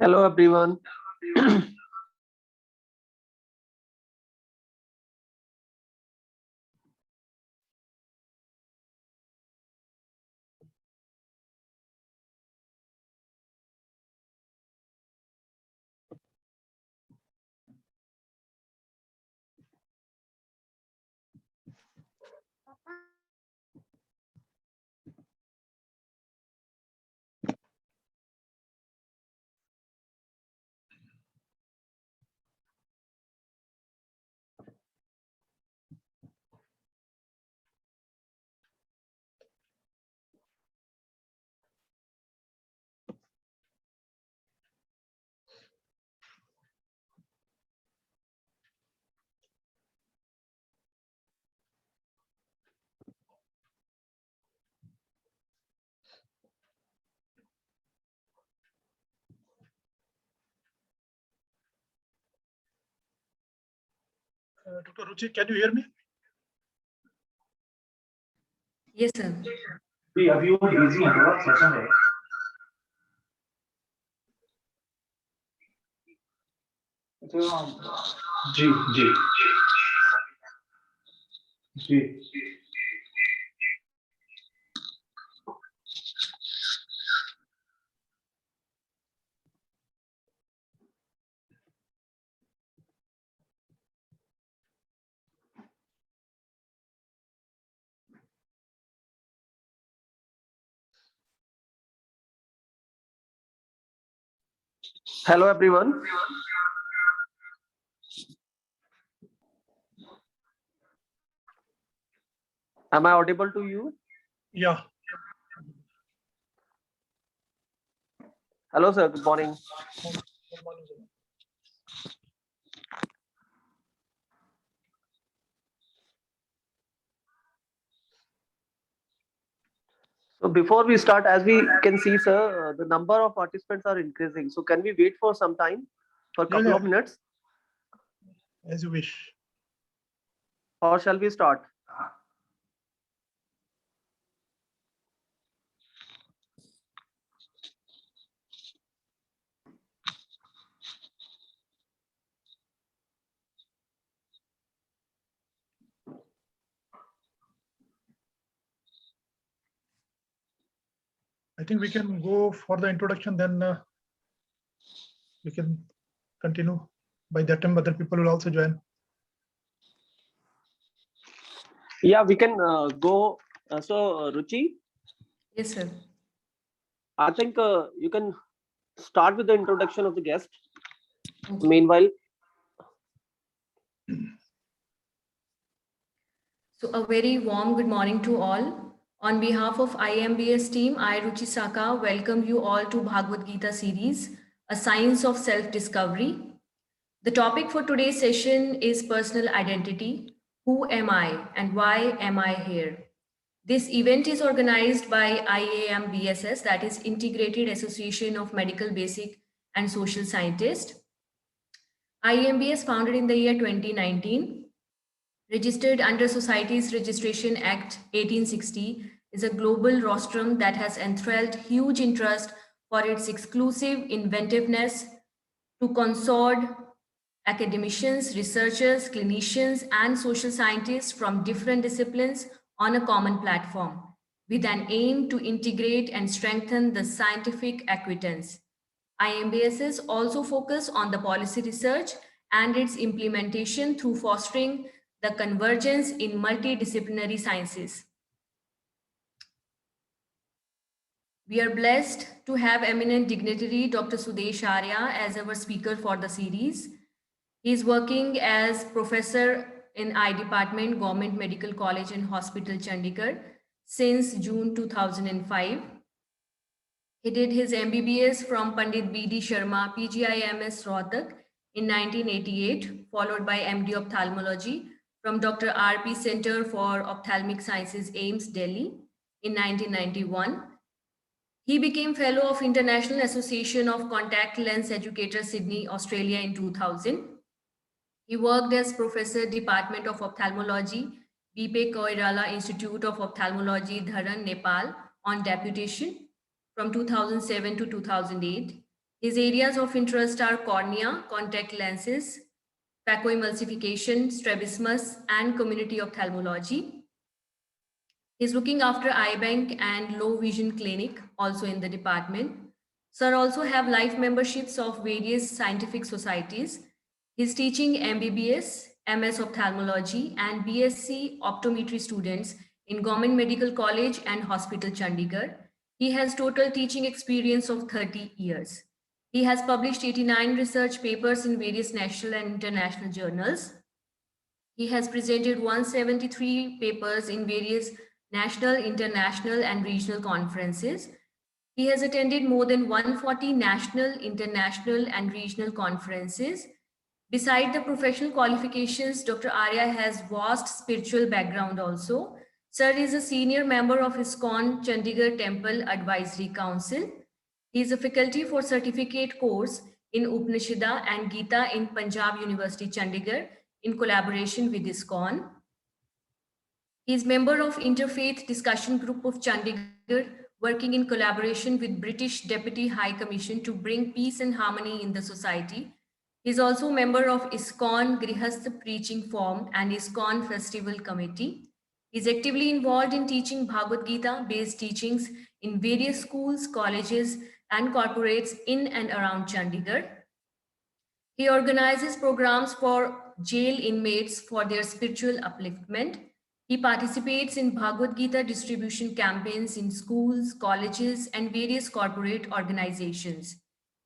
Hello everyone. Dr. Ruchi, can you hear me? Yes, sir. अभी वो busy है थोड़ा सेशन है जी जी जी Hello everyone. Am I audible to you? Yeah. Hello sir, good morning. Good morning, sir. So before we start, as we can see sir, the number of participants are increasing. So can we wait for some time, for a couple of minutes, As you wish. or shall we start? I think we can go for the introduction, then we can continue. By that time, other people will also join. Yeah, we can go. Ruchi, Yes, sir. I think you can start with the introduction of the guest. Okay. Meanwhile, So a very warm good morning to all. On behalf of IMBS team, I, Ruchi Saka, welcome you all to Bhagavad-Gita series, A Science of Self-Discovery. The topic for today's session is personal identity. Who am I and why am I here? This event is organized by IAMBSS, that is Integrated Association of Medical Basic and Social Scientists. IAMBS founded in the year 2019. Registered under Societies Registration Act 1860, is a global rostrum that has enthralled huge interest for its exclusive inventiveness to consort academicians, researchers, clinicians, and social scientists from different disciplines on a common platform with an aim to integrate and strengthen the scientific acquaintance. IMBSs also focus on the policy research and its implementation through fostering the convergence in multidisciplinary sciences. We are blessed to have eminent dignitary Dr. Sudesh Arya as our speaker for the series. He is working as professor in I Department, Government Medical College and Hospital, Chandigarh since June 2005. He did his MBBS from Pandit B.D. Sharma, PGIMS Rohtak in 1988, followed by MD Ophthalmology from Dr. R.P. Center for Ophthalmic Sciences, AIMS, Delhi in 1991. He became Fellow of International Association of Contact Lens Educators, Sydney, Australia in 2000. He worked as Professor, Department of Ophthalmology, B.P. Koirala Institute of Ophthalmology, Dharan, Nepal, on deputation from 2007 to 2008. His areas of interest are cornea, contact lenses, phacoemulsification, strabismus, and community ophthalmology. He's looking after eye bank and low vision clinic also in the department. Sir also have life memberships of various scientific societies. He's teaching MBBS, MS ophthalmology and BSc optometry students in Government Medical College and Hospital Chandigarh. He has total teaching experience of 30 years. He has published 89 research papers in various national and international journals. He has presented 173 papers in various national, international, and regional conferences. He has attended more than 140 national, international, and regional conferences. Beside the professional qualifications, Dr. Arya has vast spiritual background also. Sir is a senior member of ISKCON Chandigarh Temple Advisory Council. He is a faculty for certificate course in Upanishada and Gita in Punjab University, Chandigarh, in collaboration with ISKCON. He is member of Interfaith Discussion Group of Chandigarh, working in collaboration with British Deputy High Commission to bring peace and harmony in the society. He is also a member of ISKCON Grihastha Preaching Forum and ISKCON Festival Committee. He is actively involved in teaching Bhagavad-Gita based teachings in various schools, colleges, and corporates in and around Chandigarh. He organizes programs for jail inmates for their spiritual upliftment. He participates in Bhagavad-Gita distribution campaigns in schools, colleges, and various corporate organizations.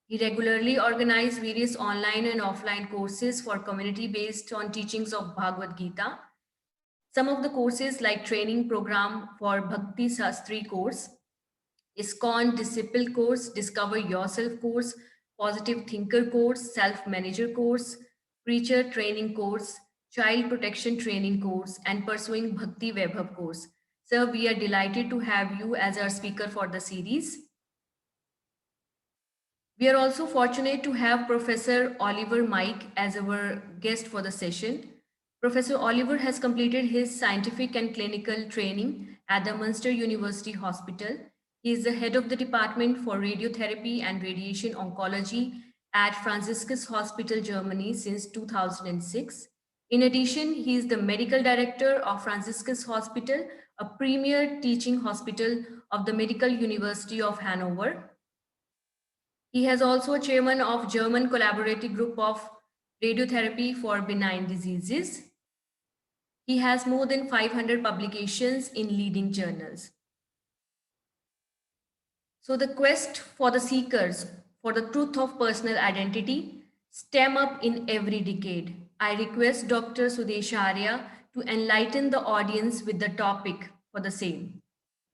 He regularly organizes various online and offline courses for community based on teachings of Bhagavad-Gita. Some of the courses like training program for Bhakti Sastri course, ISKCON Disciple course, Discover Yourself course, Positive Thinker course, Self-Manager course, Preacher training course, Child Protection training course, and Pursuing Bhakti Vaibhav course. Sir, we are delighted to have you as our speaker for the series. We are also fortunate to have Professor Oliver Mike as our guest for the session. Professor Oliver has completed his scientific and clinical training at the Munster University Hospital. He is the head of the Department for Radiotherapy and Radiation Oncology at Franziskus Hospital, Germany since 2006. In addition, he is the medical director of Franziskus Hospital, a premier teaching hospital of the Medical University of Hanover. He has also a chairman of German Collaborative Group of Radiotherapy for Benign Diseases. He has more than 500 publications in leading journals. So the quest for the seekers for the truth of personal identity stem up in every decade. I request Dr. Sudesh Arya to enlighten the audience with the topic for the same.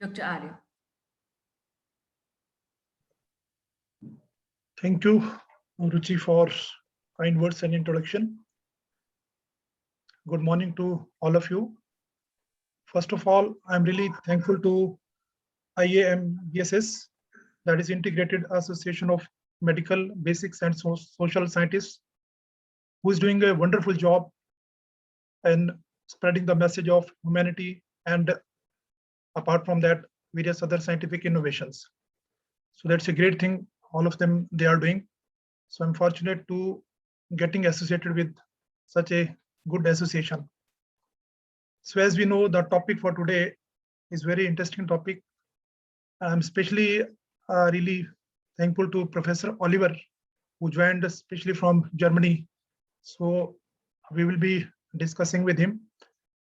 Dr. Arya. Thank you, Ruchi, for kind words and introduction. Good morning to all of you. First of all, I'm really thankful to IAMBSS, that is Integrated Association of Medical Basics and Social Scientists, who is doing a wonderful job in spreading the message of humanity and, apart from that, various other scientific innovations. So that's a great thing, all of them they are doing. So I'm fortunate to getting associated with such a good association. So as we know, the topic for today is very interesting topic. I'm especially really thankful to Professor Oliver, who joined especially from Germany. So we will be discussing with him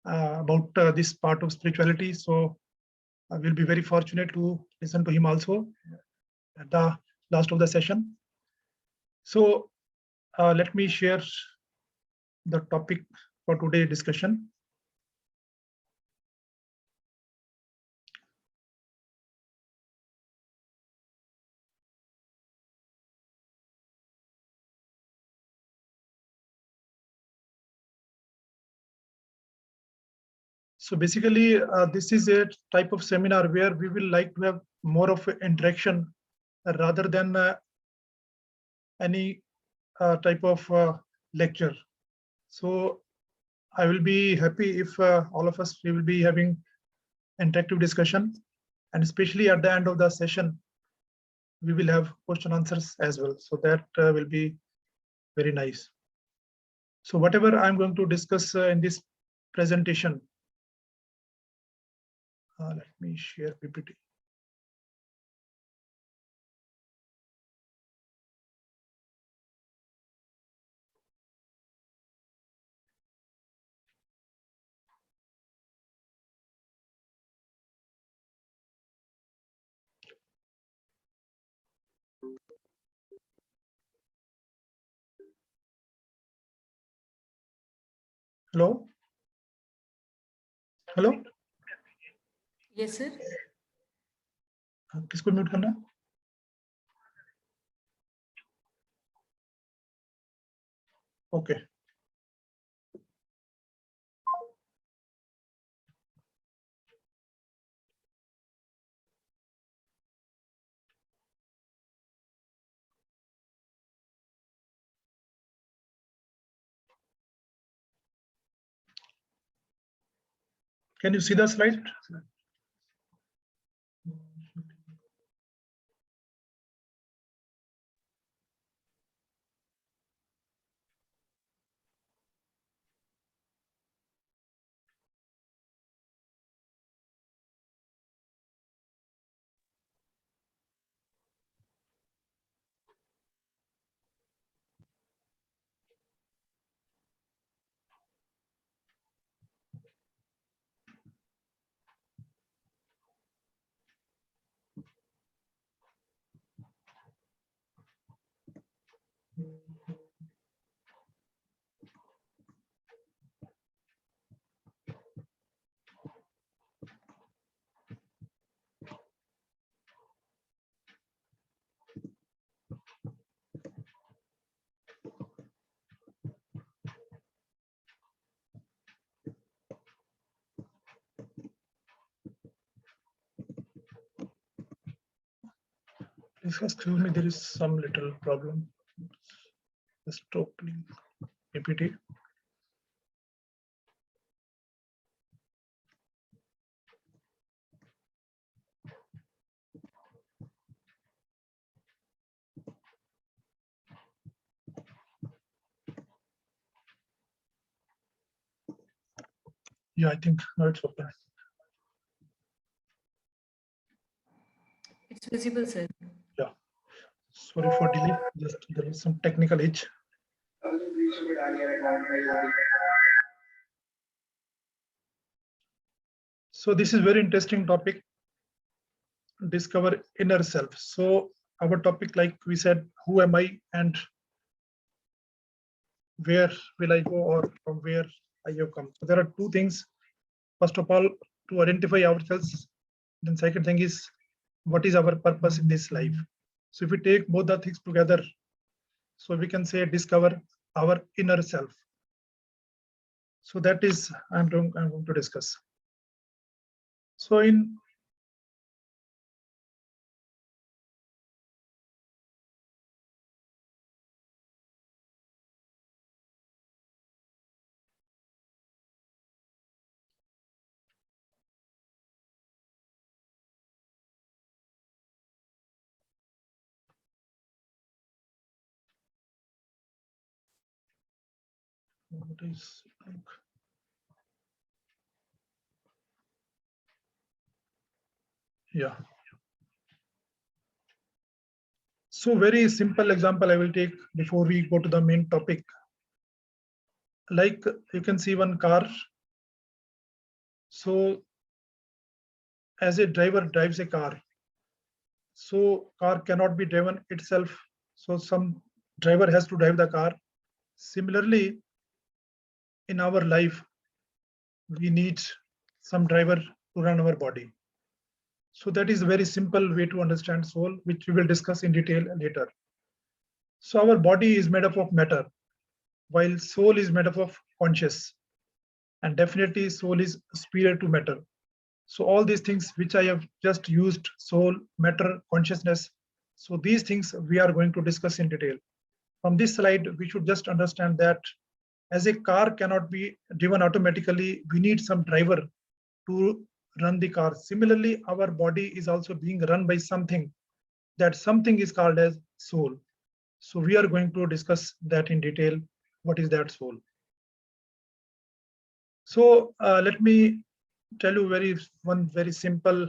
about this part of spirituality. So I will be very fortunate to listen to him also at the last of the session. So let me share the topic for today's discussion. So basically, this is a type of seminar where we will like to have more of interaction rather than any type of lecture. So I will be happy if all of us we will be having interactive discussion, and especially at the end of the session, we will have question answers as well. So that will be very nice. So whatever I'm going to discuss in this presentation, let me share PPT. Hello? Hello? Yes, sir. किसको mute करना? Okay. Can you see the slide? Please excuse me, there is some little problem. Just opening PPT. Yeah, I think now it's open. It's visible, sir. Yeah. Sorry for delay. Just there is some technical hitch. So this is very interesting topic. Discover inner self. So our topic, like we said, who am I and where will I go, or from where I have come. So there are two things. First of all, to identify ourselves. Then second thing is, what is our purpose in this life? So if we take both the things together, so we can say discover our inner self. So that is I'm going to discuss. So in what is yeah. So very simple example I will take before we go to the main topic. Like you can see one car. So as a driver drives a car, so car cannot be driven itself. So some driver has to drive the car. Similarly, in our life, we need some driver to run our body. So that is a very simple way to understand soul, which we will discuss in detail later. So our body is made up of matter, while soul is made up of conscious. And definitely soul is superior to matter. So all these things which I have just used, soul, matter, consciousness. So these things we are going to discuss in detail. From this slide, we should just understand that as a car cannot be driven automatically, we need some driver to run the car. Similarly, our body is also being run by something. that something is called as soul. So we are going to discuss that in detail. What is that soul? So let me tell you one very simple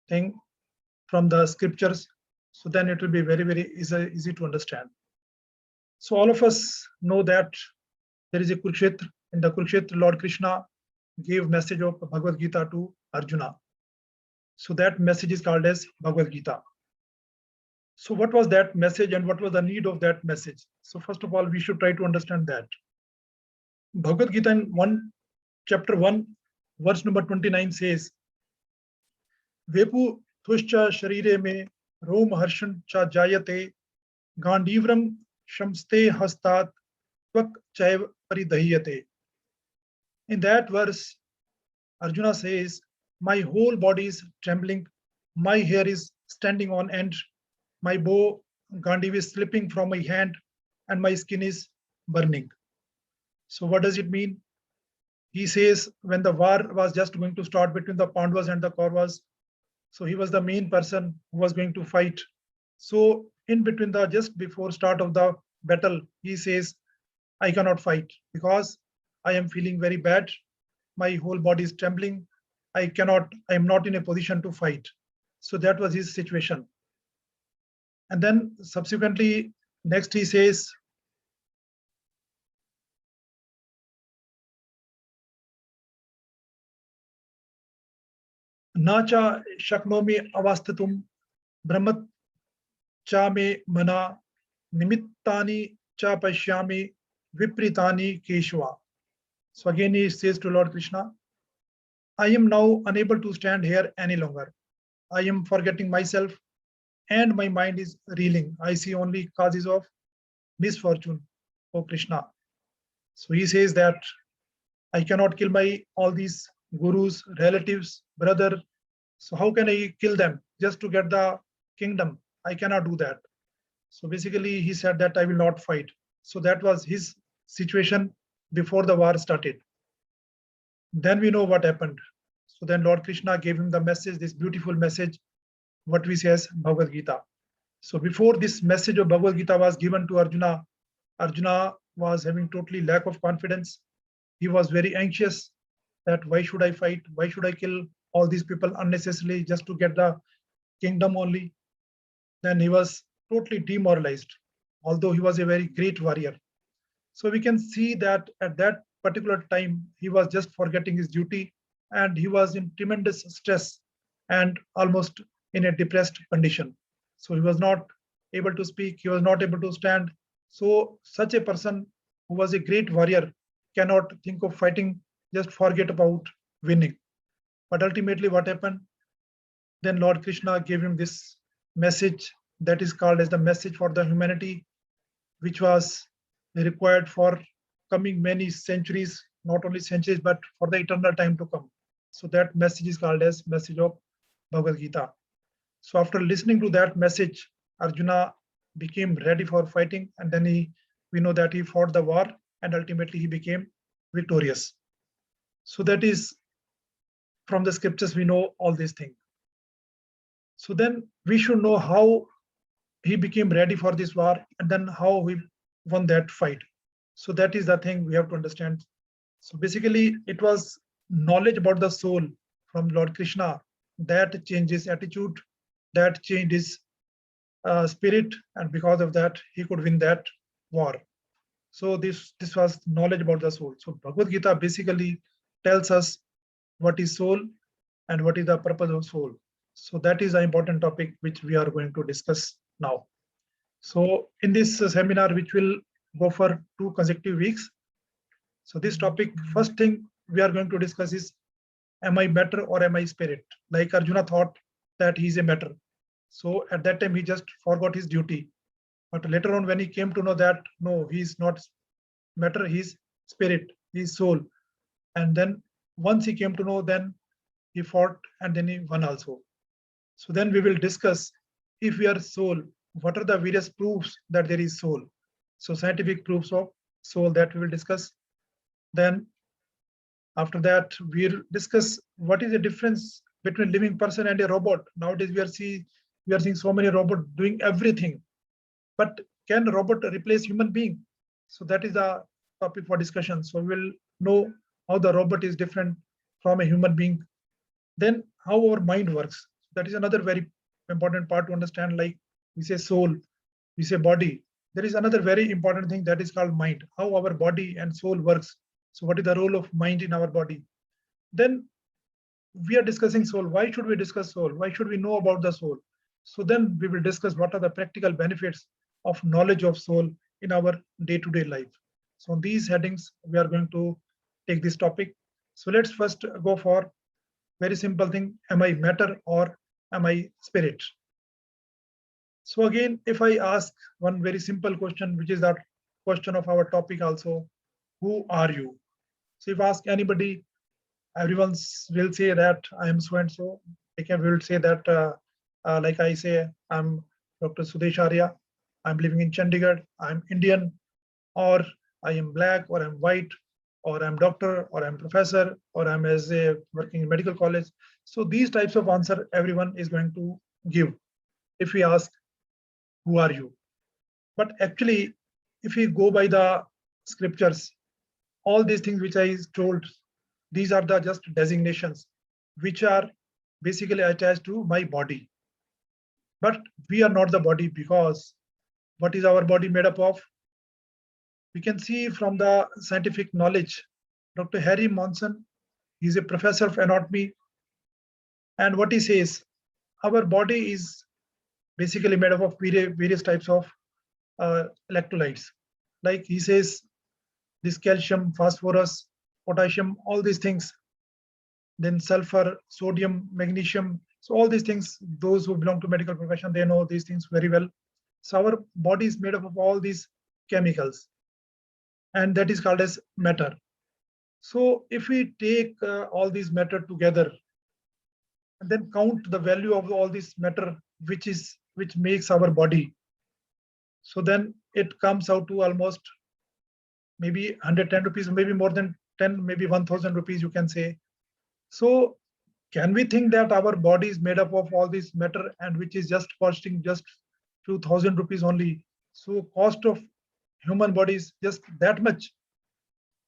thing from the scriptures. So then it will be very easy to understand. So all of us know that there is a Kurukshetra. In the Kurukshetra, Lord Krishna gave message of Bhagavad-Gita to Arjuna. So that message is called as Bhagavad-Gita. So what was that message and what was the need of that message? So first of all, we should try to understand that. Bhagavad-Gita in chapter 1, verse number 29 says, Vepu tushcha sharire me rom harshan cha jayate gandivram shamste hastat tvak chaiv paridahiyate. In that verse, Arjuna says, my whole body is trembling, my hair is standing on end, my bow Gandiv is slipping from my hand, and my skin is burning. So what does it mean? He says when the war was just going to start between the Pandavas and the Kauravas, so he was the main person who was going to fight. So in between just before start of the battle, he says, I cannot fight because I am feeling very bad. My whole body is trembling. I am not in a position to fight. So that was his situation. And then subsequently, next he says, Nacha shaknomi avastatum brahmat cha me mana nimittani cha pashyami vipritani keshva. So again he says to Lord Krishna, I am now unable to stand here any longer. I am forgetting myself and my mind is reeling. I see only causes of misfortune, O Krishna. So he says that I cannot kill all these gurus, relatives, brother. So how can I kill them just to get the kingdom? I cannot do that. So basically he said that I will not fight. So that was his situation before the war started. Then we know what happened. So then Lord Krishna gave him the message, this beautiful message, what we say as Bhagavad Gita. So before this message of Bhagavad Gita was given to Arjuna, Arjuna was having totally lack of confidence. He was very anxious that why should I fight? Why should I kill all these people unnecessarily just to get the kingdom only? Then he was totally demoralized, although he was a very great warrior. So we can see that at that particular time, he was just forgetting his duty and he was in tremendous stress and almost in a depressed condition. So he was not able to speak, he was not able to stand. So such a person who was a great warrior cannot think of fighting, just forget about winning. But ultimately what happened? Then Lord Krishna gave him this message that is called as the message for the humanity, which was required for coming many centuries, not only centuries, but for the eternal time to come. So that message is called as message of Bhagavad Gita. So after listening to that message, Arjuna became ready for fighting, and then we know that he fought the war and ultimately he became victorious. So that is from the scriptures we know all these things. So then we should know how he became ready for this war and then how he won that fight. So that is the thing we have to understand. So basically it was knowledge about the soul from Lord Krishna that changes attitude, that changes spirit, and because of that he could win that war. So this was knowledge about the soul. So Bhagavad Gita basically tells us what is soul and what is the purpose of soul. So that is an important topic which we are going to discuss now. So in this seminar, which will go for 2 consecutive weeks. So this topic, first thing we are going to discuss is, am I matter or am I spirit? Like Arjuna thought that he is a matter. So at that time, he just forgot his duty. But later on, when he came to know that, no, he is not matter, he is spirit, he is soul. And then once he came to know, then he fought and then he won also. So then we will discuss, if we are soul, what are the various proofs that there is soul? So scientific proofs of soul that we will discuss. Then after that, we'll discuss what is the difference between living person and a robot. Nowadays we we are seeing so many robots doing everything. But can a robot replace human being? So that is the topic for discussion. So we'll know how the robot is different from a human being. Then how our mind works. That is another very important part to understand. Like we say soul, we say body. There is another very important thing that is called mind, how our body and soul works. So what is the role of mind in our body? Then we are discussing soul. Why should we discuss soul? Why should we know about the soul? So then we will discuss what are the practical benefits of knowledge of soul in our day-to-day life. So on these headings, we are going to take this topic. So let's first go for very simple thing. Am I matter or am I spirit? So again, if I ask one very simple question, which is that question of our topic also, who are you? So if I ask anybody, everyone will say that I am so and so. They will say that, like I say, I'm Dr. Sudesh Arya. I'm living in Chandigarh. I'm Indian, or I am black, or I'm white, or I'm doctor, or I'm professor, or I'm as a working in medical college. So these types of answer everyone is going to give if we ask, who are you? But actually, if we go by the scriptures, all these things which I told, these are the just designations which are basically attached to my body. But we are not the body, because what is our body made up of? We can see from the scientific knowledge. Dr. Harry Monson, he's a professor of anatomy, and what he says, our body is basically made up of various types of electrolytes. Like he says, this calcium, phosphorus, potassium, all these things, then sulfur, sodium, magnesium. So all these things, those who belong to medical profession, they know these things very well. So our body is made up of all these chemicals, and that is called as matter. So if we take all these matter together and then count the value of all this matter, which makes our body, so then it comes out to almost maybe 110 rupees, maybe more than 10, maybe 1000 rupees, you can say. So can we think that our body is made up of all this matter and which is just costing just few thousand rupees only? So cost of human body is just that much?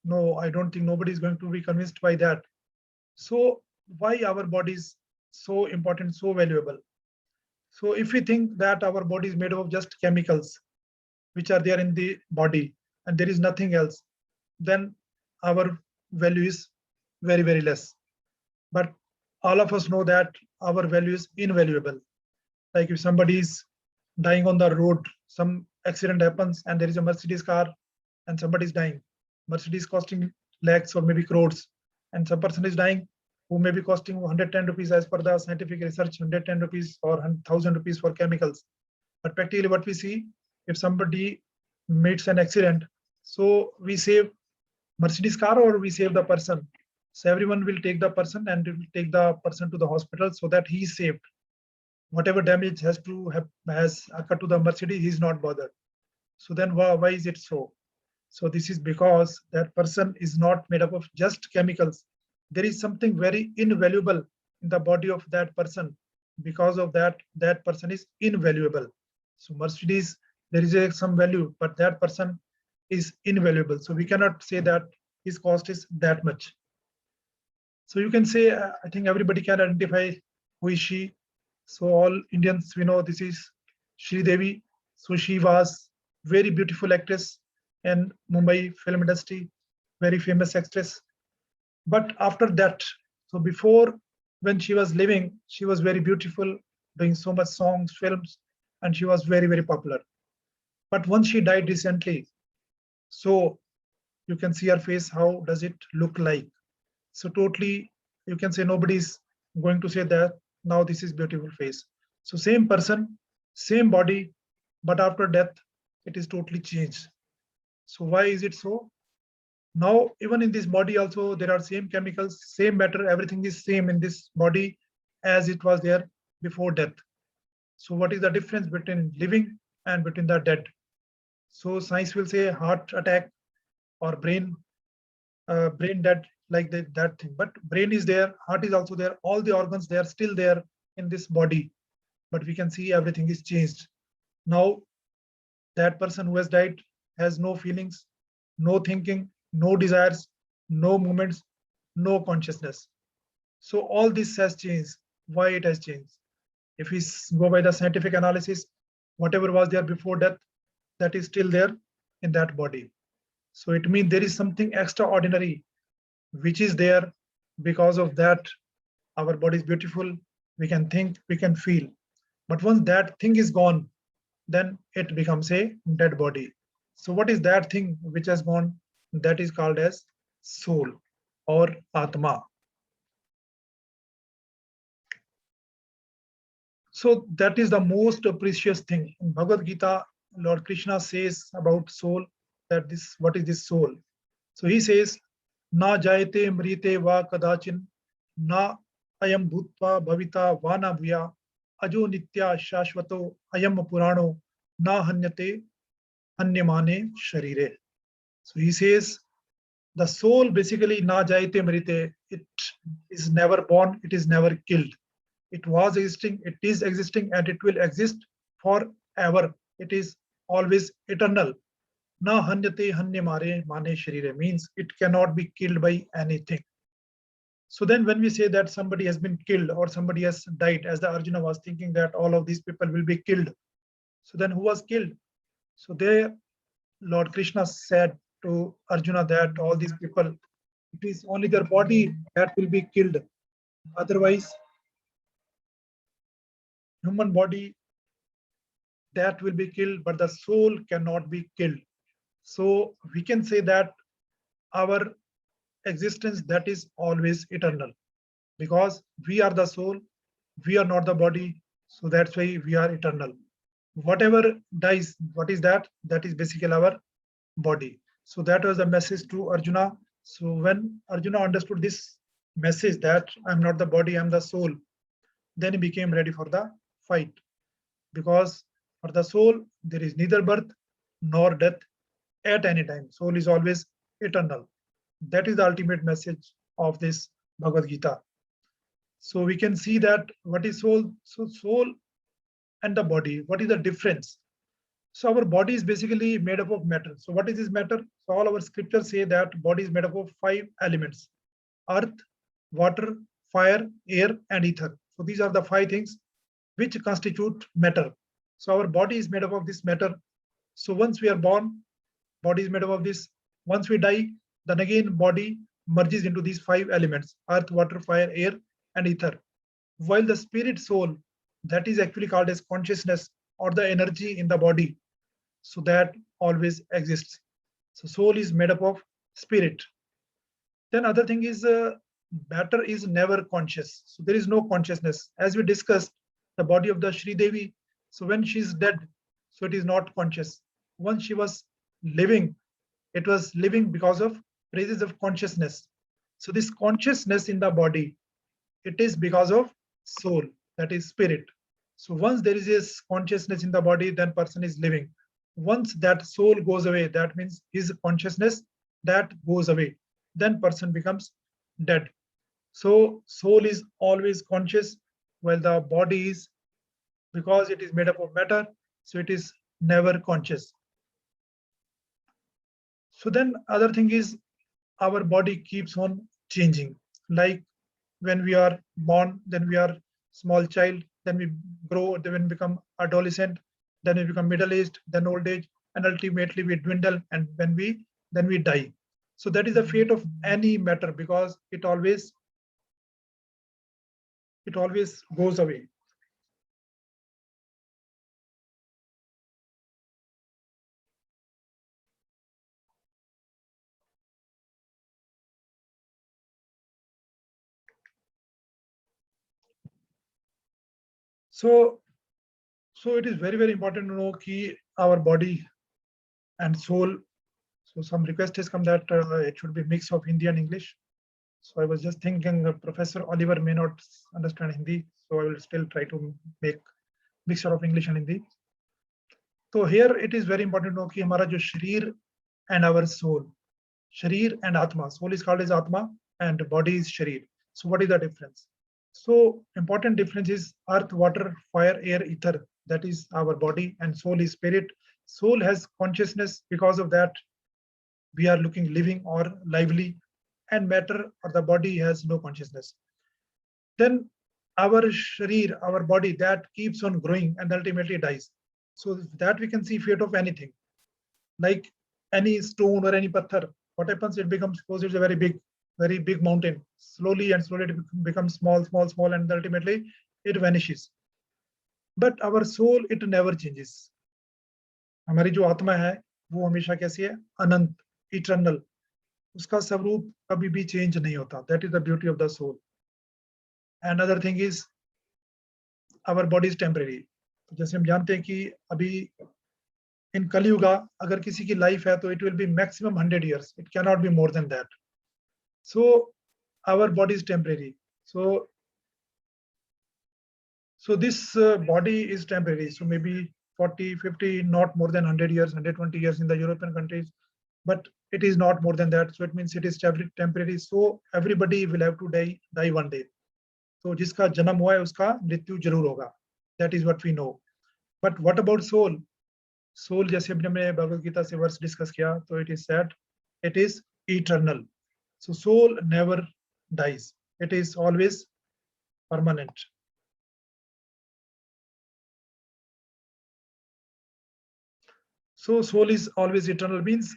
No, I don't think nobody is going to be convinced by that. So why our body is so important, so valuable? So if we think that our body is made up of just chemicals which are there in the body and there is nothing else, then our value is very, very less. But all of us know that our value is invaluable. Like if somebody is dying on the road, some accident happens and there is a Mercedes car and somebody is dying. Mercedes costing lakhs or maybe crores, and some person is dying who may be costing 110 rupees as per the scientific research, 110 rupees or 1000 rupees for chemicals. But practically what we see, if somebody meets an accident, so we save Mercedes car or we save the person. So everyone will take the person and will take the person to the hospital so that he is saved. Whatever damage has occurred to the Mercedes, he is not bothered. So then why is it so? So this is because that person is not made up of just chemicals. There is something very invaluable in the body of that person. Because of that, that person is invaluable. So Mercedes, there is some value, but that person is invaluable. So we cannot say that his cost is that much. So you can say, I think everybody can identify who is she. So all Indians, we know this is Sri Devi. So she was very beautiful actress in Mumbai film industry, very famous actress. But after that, so before, when she was living, she was very beautiful, doing so much songs, films, and she was very, very popular. But once she died recently, so you can see her face, how does it look like? So totally, you can say nobody's going to say that now this is beautiful face. So same person, same body, but after death, it is totally changed. So why is it so? Now, even in this body also, there are same chemicals, same matter, everything is same in this body as it was there before death. So what is the difference between living and between the dead? So science will say heart attack or brain dead, like that thing. But brain is there, heart is also there, all the organs, they are still there in this body. but we can see everything is changed. Now that person who has died has no feelings, no thinking, no desires, no movements, no consciousness. So all this has changed. Why it has changed? If we go by the scientific analysis, whatever was there before death, that is still there in that body. So it means there is something extraordinary which is there. Because of that, our body is beautiful. We can think, we can feel. But once that thing is gone, then it becomes a dead body. So what is that thing which has gone? That is called as soul or Atma. So that is the most precious thing. In Bhagavad Gita, Lord Krishna says about soul that this, what is this soul? So he says, Na jayate mrite va kadachin, na ayam bhutva bhavita va na bhuya, ajo nitya shashvato ayam purano, na hanyate hanyamane sharire. So he says, the soul basically na jayate mrite, it is never born, it is never killed. It was existing, it is existing, and it will exist forever. It is always eternal. Na hanyate hanyamare mane sharire means it cannot be killed by anything. So then when we say that somebody has been killed or somebody has died, as the Arjuna was thinking that all of these people will be killed. So then who was killed? So there Lord Krishna said to Arjuna that all these people, it is only their body that will be killed. Otherwise, human body that will be killed, but the soul cannot be killed. So we can say that our existence that is always eternal, because we are the soul, we are not the body. So that's why we are eternal. Whatever dies, what is that? That is basically our body. So that was the message to Arjuna. So when Arjuna understood this message that I'm not the body, I'm the soul, then he became ready for the fight. Because for the soul, there is neither birth nor death at any time. Soul is always eternal. That is the ultimate message of this Bhagavad Gita. So we can see that what is soul? So soul and the body, what is the difference? So our body is basically made up of matter. So what is this matter? So all our scriptures say that body is made up of 5 elements: earth, water, fire, air, and ether. So these are the 5 things which constitute matter. So our body is made up of this matter. So once we are born, body is made up of this. Once we die, then again body merges into these 5 elements: earth, water, fire, air, and ether. While the spirit soul, that is actually called as consciousness or the energy in the body, so that always exists. So soul is made up of spirit. Then other thing is matter is never conscious. So there is no consciousness. As we discussed, the body of the Sri Devi, so when she is dead, so it is not conscious. Once she was living, it was living because of praises of consciousness. So this consciousness in the body, it is because of soul, that is spirit. So once there is this consciousness in the body, then person is living. Once that soul goes away, that means his consciousness that goes away, then person becomes dead. So soul is always conscious, while the body is, because it is made up of matter, so it is never conscious. So then other thing is our body keeps on changing. Like when we are born, then we are small child, then we grow, then we become adolescent, then we become middle-aged, then old age, and ultimately we dwindle, and then we die. So that is the fate of any matter, because it always goes away. So it is very, very important to know key our body and soul. So some request has come that it should be mix of Hindi and English. So I was just thinking Professor Oliver may not understand Hindi, so I will still try to make mixture of English and Hindi. So here it is very important to know कि हमारा जो शरीर and our soul, sharir and atma. Soul is called as atma and body is sharir. So what is the difference? So important difference is earth, water, fire, air, ether. That is our body, and soul is spirit. Soul has consciousness. Because of that, we are looking living or lively, and matter or the body has no consciousness. Then our sharir, our body, that keeps on growing and ultimately dies. So that we can see fate of anything, like any stone or any patthar. What happens? It becomes, suppose it's a very big mountain. Slowly and slowly it becomes small, small, small, and ultimately it vanishes. But our soul, it never changes. हमारी जो आत्मा है वो हमेशा कैसी है? अनंत, eternal. उसका स्वरूप कभी भी चेंज नहीं होता. That is the beauty of the soul. Another thing is our body is temporary. तो जैसे हम जानते हैं कि अभी इन कलयुगा अगर किसी की लाइफ है तो it will be maximum 100 years. It cannot be more than that. So our body is temporary. So this body is temporary. So maybe 40, 50, not more than 100 years, 120 years in the European countries, but it is not more than that. So it means it is temporary. So everybody will have to die one day. So जिसका जन्म हुआ है उसका मृत्यु जरूर होगा. That is what we know. But what about soul? Soul, जैसे हमने भगवद गीता से वर्स डिस्कस किया, तो it is said it is eternal. So soul never dies. It is always permanent. So soul is always eternal means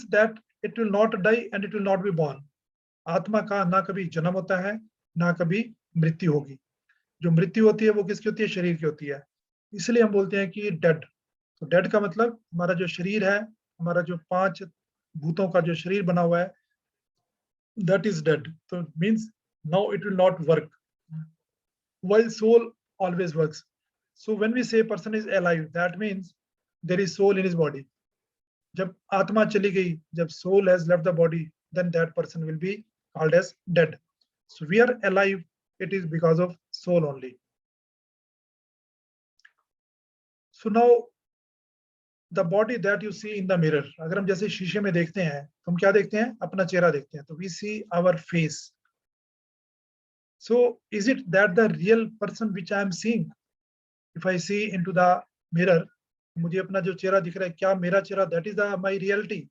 that it will not die and it will not be born. आत्मा का ना कभी जन्म होता है ना कभी मृत्यु होगी. जो मृत्यु होती है वो किसकी होती है? शरीर की होती है. इसलिए हम बोलते हैं कि डेड. तो डेड का मतलब हमारा जो शरीर है, हमारा जो 5 भूतों का जो शरीर बना हुआ है, that is dead. So it means now it will not work, while soul always works. So when we say person is alive, that means there is soul in his body. जब आत्मा चली गई, जब soul has left the body, then that person will be called as dead. So we are alive, it is because of soul only. So now the body that you see in the mirror, अगर हम जैसे शीशे में देखते हैं तो हम क्या देखते हैं? अपना चेहरा देखते हैं. तो we see our face. So is it that the real person which I am seeing? If I see into the mirror, मुझे अपना जो चेहरा दिख रहा है, क्या मेरा चेहरा that is the my reality?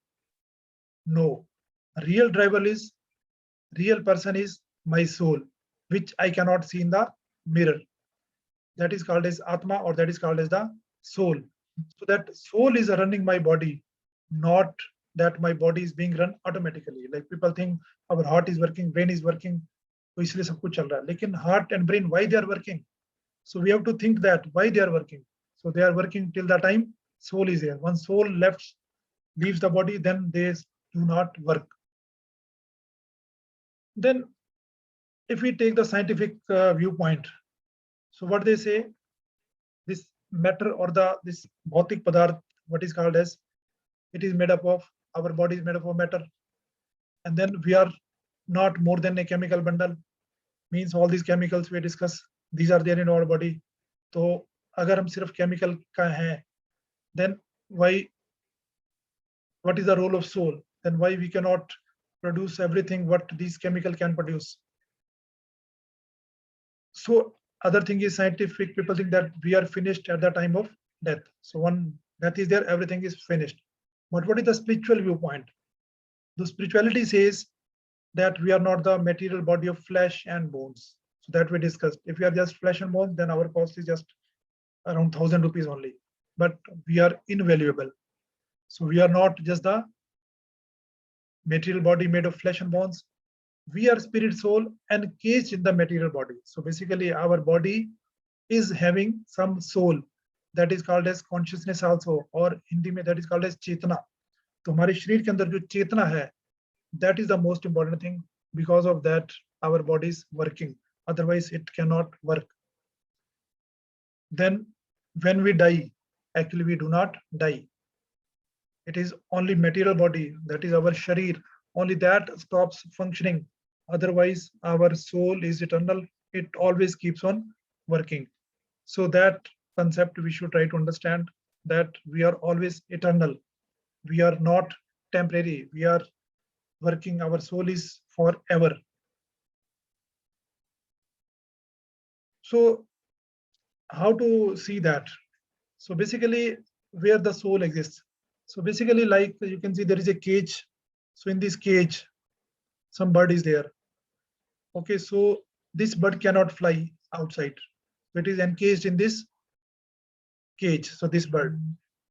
No. Real person is my soul, which I cannot see in the mirror. That is called as Atma, or that is called as the soul. So that soul is running my body, not that my body is being run automatically. Like people think our heart is working, brain is working, तो इसलिए सब कुछ चल रहा है. लेकिन heart and brain, why they are working? So we have to think that why they are working. So they are working till the time soul is here. Once soul leaves the body, then they do not work. Then if we take the scientific viewpoint, so what they say, this matter or this bhautik padarth, what is called as, it is made up of, our body is made up of matter, and then we are not more than a chemical bundle. Means all these chemicals we discuss, these are there in our body. तो अगर हम सिर्फ chemical का हैं, then what is the role of soul? Then why we cannot produce everything what these chemical can produce? So other thing is scientific people think that we are finished at the time of death. So one death is there, everything is finished. But what is the spiritual viewpoint? The spirituality says that we are not the material body of flesh and bones. So that we discussed. If we are just flesh and bones, then our cost is just around 1,000 rupees only. But we are invaluable. So we are not just the material body made of flesh and bones. We are spirit, soul, encased in the material body. So basically our body is having some soul, that is called as consciousness also, or Hindi में that is called as चेतना. तो हमारे शरीर के अंदर जो चेतना है, that is the most important thing. Because of that our body is working, otherwise it cannot work. Then when we die, actually we do not die. It is only material body, that is our sharir, only that stops functioning. Otherwise our soul is eternal, it always keeps on working. So that concept we should try to understand, that we are always eternal. We are not temporary, we are working, our soul is forever. So how to see that? So basically, where the soul exists. So basically, like you can see, there is a cage. So in this cage, some bird is there. Okay, so this bird cannot fly outside. It is encaged in this cage. So this bird.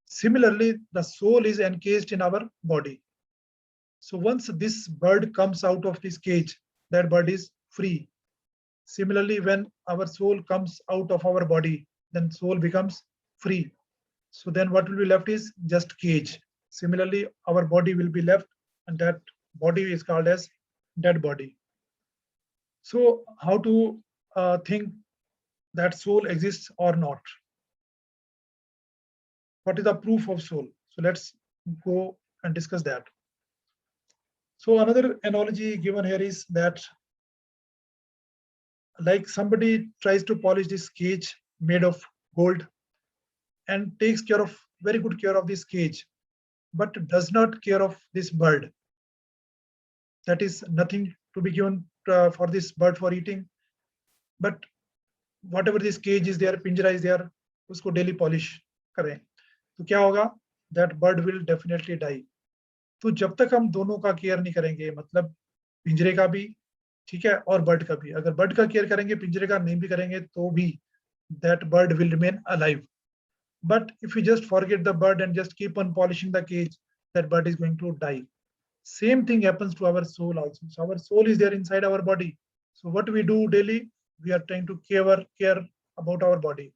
Similarly, the soul is encaged in our body. So once this bird comes out of this cage, that bird is free. Similarly, when our soul comes out of our body, then soul becomes free. So then what will be left is just cage. Similarly, our body will be left, and that body is called as dead body. So how to think that soul exists or not? What is the proof of soul? So let's go and discuss that. So another analogy given here is that, like somebody tries to polish this cage made of gold and takes care of very good care of this cage, but does not care of this bird. That is nothing to be given for this bird for eating. But whatever this cage is there, पिंजरा is there, उसको daily polish करें, तो क्या होगा? That bird will definitely die. तो जब तक हम दोनों का केयर नहीं करेंगे, मतलब पिंजरे का भी ठीक है और बर्ड का भी, अगर बर्ड का केयर करेंगे पिंजरे का नहीं भी करेंगे तो भी that bird will remain alive. But if you just forget the bird and just keep on polishing the cage, that bird is going to die. Same thing happens to our soul also. So our soul is there inside our body. So what we do daily, we are trying to care about our body.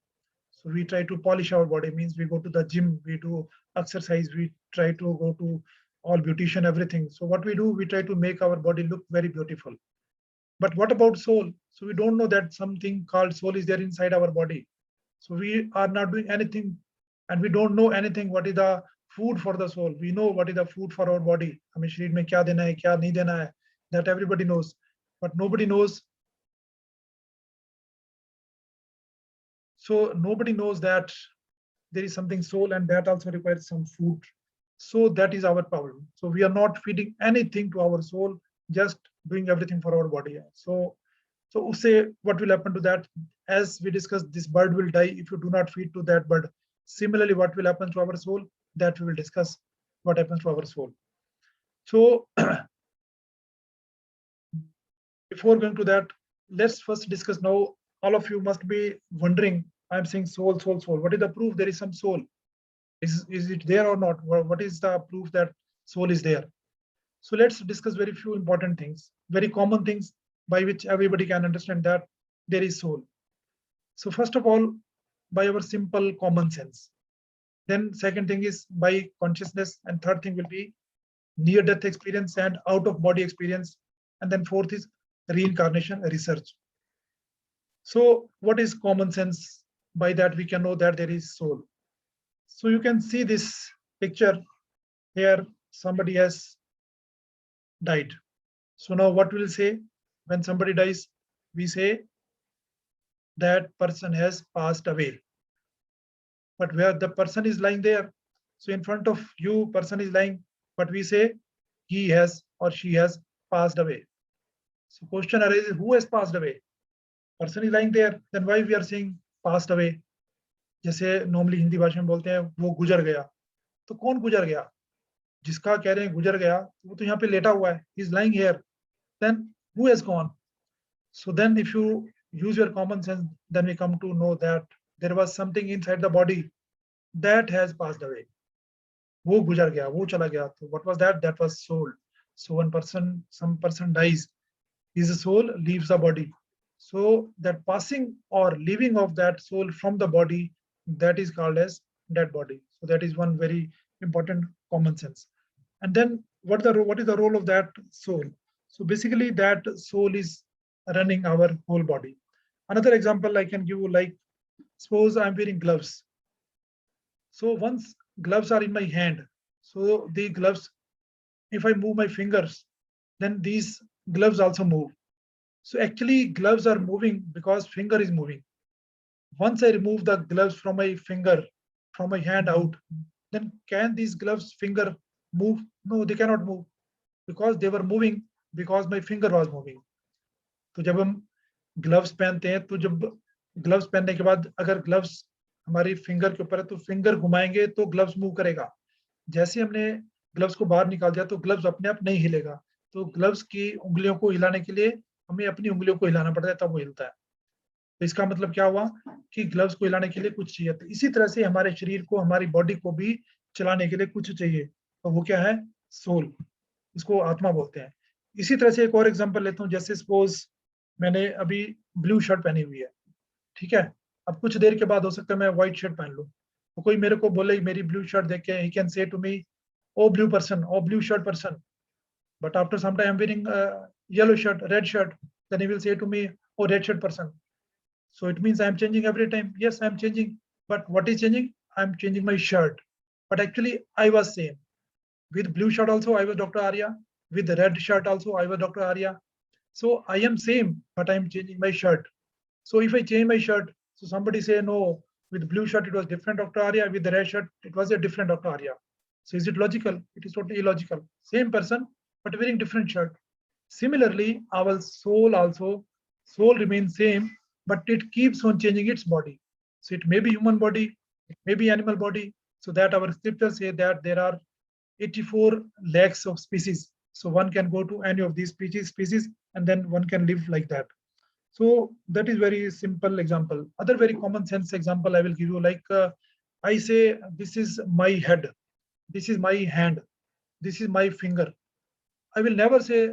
So we try to polish our body, means we go to the gym, we do exercise, we try to go to all beautician, everything. So what we do, we try to make our body look very beautiful. But what about soul? So we don't know that something called soul is there inside our body. So we are not doing anything, and we don't know anything what is the food for the soul. We know what is the food for our body. हमें शरीर में क्या देना है, क्या नहीं देना है, that everybody knows. But nobody knows. So nobody knows that there is something soul, and that also requires some food. So that is our problem. So we are not feeding anything to our soul, just doing everything for our body. So say what will happen to that? As we discussed, this bird will die if you do not feed to that bird. Similarly, what will happen to our soul? That we will discuss what happens to our soul. So before going to that, let's first discuss now. All of you must be wondering, I'm saying soul, soul, soul. What is the proof there is some soul? Is it there or not? What is the proof that soul is there? So let's discuss very few important things, very common things by which everybody can understand that there is soul. So first of all, by our simple common sense. Then second thing is by consciousness, and third thing will be near-death experience and out-of-body experience. And then fourth is reincarnation research. So what is common sense? By that we can know that there is soul. So you can see this picture here, somebody has died. So now what we'll say when somebody dies, we say that person has passed away. But where the person is lying there, so in front of you, person is lying, but we say he has or she has passed away. So question arises, who has passed away? Person is lying there, then why we are saying passed away? जैसे normally Hindi भाषा में बोलते हैं वो गुजर गया, तो कौन गुजर गया? जिसका कह रहे हैं गुजर गया, वो तो यहाँ पे लेटा हुआ है, he is lying here. Then who has gone? So then if you use your common sense, then we come to know that there was something inside the body that has passed away. वो गुजर गया, वो चला गया. So what was that? That was soul. So some person dies, his soul leaves the body. So that passing or leaving of that soul from the body, that is called as dead body. So that is one very important common sense. And then what is the role of that soul? So basically that soul is running our whole body. Another example I can give you, like suppose I'm wearing gloves. So once gloves are in my hand, so the gloves, if I move my fingers, then these gloves also move. So actually gloves are moving because finger is moving. Once I remove the gloves from my finger, from my hand out, then can these gloves finger move? No, they cannot move because they were moving because my finger was moving. तो जब हम gloves पहनते हैं तो जब gloves पहनने के बाद अगर ग्लव्स हमारी फिंगर के ऊपर है तो फिंगर घुमाएंगे तो ग्लव्स मूव करेगा। जैसे हमने ग्लव्स को बाहर निकाल दिया तो ग्लव्स अपने आप नहीं हिलेगा। तो ग्लव्स की उंगलियों को हिलाने के लिए हमें अपनी उंगलियों को हिलाना पड़ता है, तब वो हिलता है। तो इसका मतलब क्या हुआ कि ग्लव्स को हिलाने के लिए कुछ चाहिए। तो इसी तरह से हमारे शरीर को, हमारी बॉडी को भी चलाने के लिए कुछ चाहिए, तो वो क्या है? सोल। इसको आत्मा बोलते हैं। इसी तरह से एक और एग्जांपल लेता हूँ। जैसे सपोज मैंने अभी ब्लू शर्ट पहनी हुई है, ठीक है। अब कुछ देर के बाद हो सकता है मैं व्हाइट शर्ट पहन लूँ, तो कोई मेरे को बोले मेरी ब्लू शर्ट देख के, he can say to me, oh blue person, oh blue shirt person, but after some time I'm wearing a yellow shirt, red shirt, then he will say to me, oh red shirt person. So it means I'm changing every time. Yes, I'm changing, but what is changing? I'm changing my shirt, but actually I was same. With blue shirt also I was Dr. Arya, with the red shirt also I was Dr. Arya. So I am same, but I'm changing my shirt. So if I change my shirt, so somebody say no, with blue shirt it was different Dr. Arya, with the red shirt it was a different Dr. Arya. So is it logical? It is totally illogical. Same person, but wearing different shirt. Similarly, our soul also, soul remains same, but it keeps on changing its body. So it may be human body, it may be animal body. So that our scriptures say that there are 84 lakhs of species. So one can go to any of these species, and then one can live like that. So that is very simple example. Other very common sense example I will give you, like I say this is my head, this is my hand, this is my finger. I will never say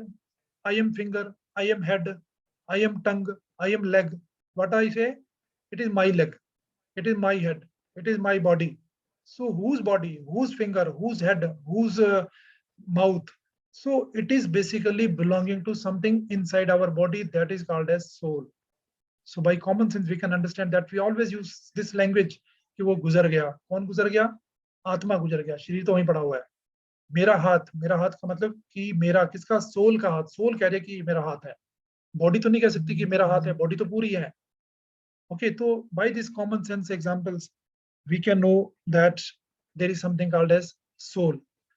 I am finger, I am head, I am tongue, I am leg. What I say? It is my leg, it is my head, it is my body. So whose body, whose finger, whose head, whose mouth? So it is basically belonging to something inside our body that is called as soul. So by common sense we can understand that we always use this language कि वो गुजर गया। कौन गुजर गया? आत्मा गुजर गया, शरीर तो वहीं पड़ा हुआ है। मेरा हाथ का मतलब कि मेरा किसका? सोल का हाथ। सोल कह रहे कि मेरा हाथ है, बॉडी तो नहीं कह सकती कि मेरा हाथ है, बॉडी तो पूरी है। Okay, so by these common sense examples we can know that there is something called as soul.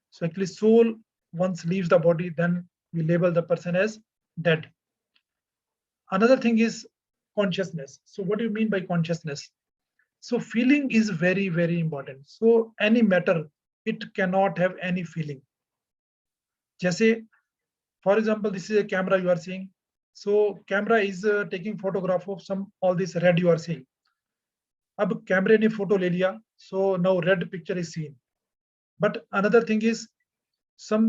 So actually soul once leaves the body, then we label the person as dead. Another thing is consciousness. So what do you mean by consciousness? So feeling is very, very important. So any matter, it cannot have any feeling. जैसे for example, this is a camera you are seeing. So camera is taking photograph of some all this red you are seeing. अब कैमरे ने photo ले लिया, so now red picture is seen. But another thing is,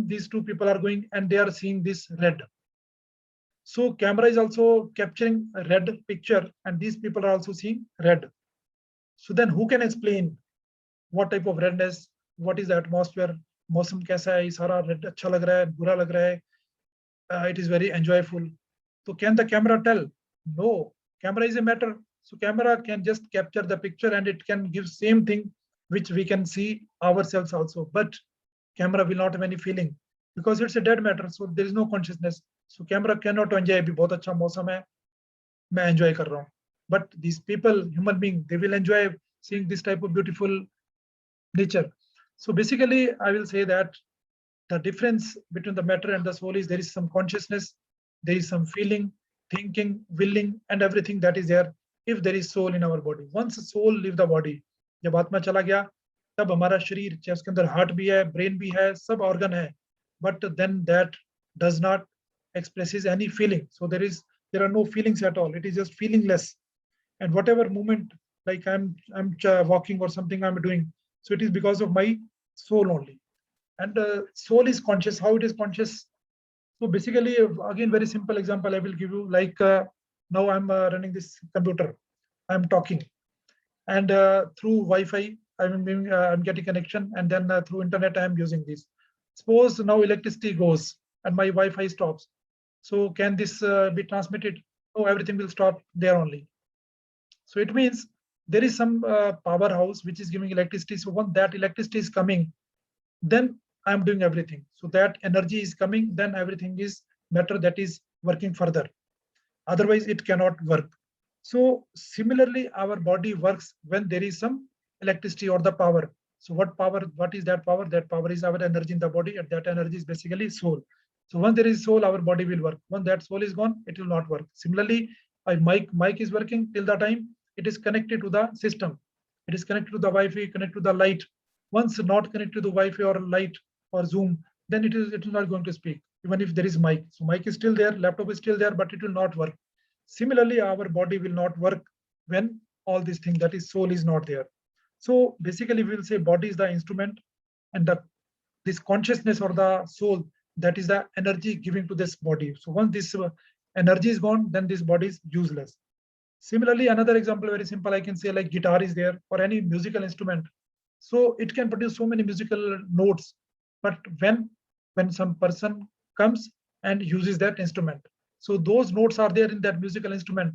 these two people are going and they are seeing this red. So camera is also capturing a red picture and these people are also seeing red. So then who can explain what type of redness, what is the atmosphere, मौसम कैसा है, सारा red अच्छा लग रहा है, बुरा लग रहा है, it is very enjoyable. So can the camera tell? No, camera is a matter. So camera can just capture the picture and it can give same thing which we can see ourselves also. But camera will not have any feeling because it's a dead matter. So there is no consciousness. So camera cannot enjoy. अभी बहुत अच्छा मौसम है, मैं enjoy कर रहा हूँ. But these people, human being, they will enjoy seeing this type of beautiful nature. So basically, I will say that the difference between the matter and the soul is there is some consciousness, there is some feeling, thinking, willing, and everything that is there if there is soul in our body. Once soul leave the body, जब आत्मा चला गया, तब हमारा शरीर, चाहे उसके अंदर हार्ट भी है, ब्रेन भी है, सब ऑर्गन है, but then that does not expresses any feeling. So there are no feelings at all. It is just feelingless. And whatever movement, like I'm walking or something I'm doing, so it is because of my soul only. And soul is conscious. How it is conscious? So basically, again, very simple example I will give you. Like now I'm running this computer, I'm talking, and through Wi-Fi I'm getting connection, and then through internet I'm using this. Suppose now electricity goes and my Wi-Fi stops. So can this be transmitted? No, everything will stop there only. So it means there is some powerhouse which is giving electricity. So once that electricity is coming, then I'm doing everything. So that energy is coming, then everything is matter that is working further. Otherwise, it cannot work. So similarly, our body works when there is some electricity or the power. So what power? What is that power? That power is our energy in the body, and that energy is basically soul. So once there is soul, our body will work. Once that soul is gone, it will not work. Similarly, my mic is working till the time it is connected to the system. It is connected to the Wi-Fi, connected to the light. Once not connected to the Wi-Fi or light or Zoom, then it is not going to speak, even if there is mic. So mic is still there, laptop is still there, but it will not work. Similarly, our body will not work when all these things, that is soul, is not there. So basically we will say body is the instrument, and this consciousness or the soul, that is the energy giving to this body. So once this energy is gone, then this body is useless. Similarly, another example, very simple, I can say like guitar is there or any musical instrument. So it can produce so many musical notes, but when some person comes and uses that instrument, so those notes are there in that musical instrument,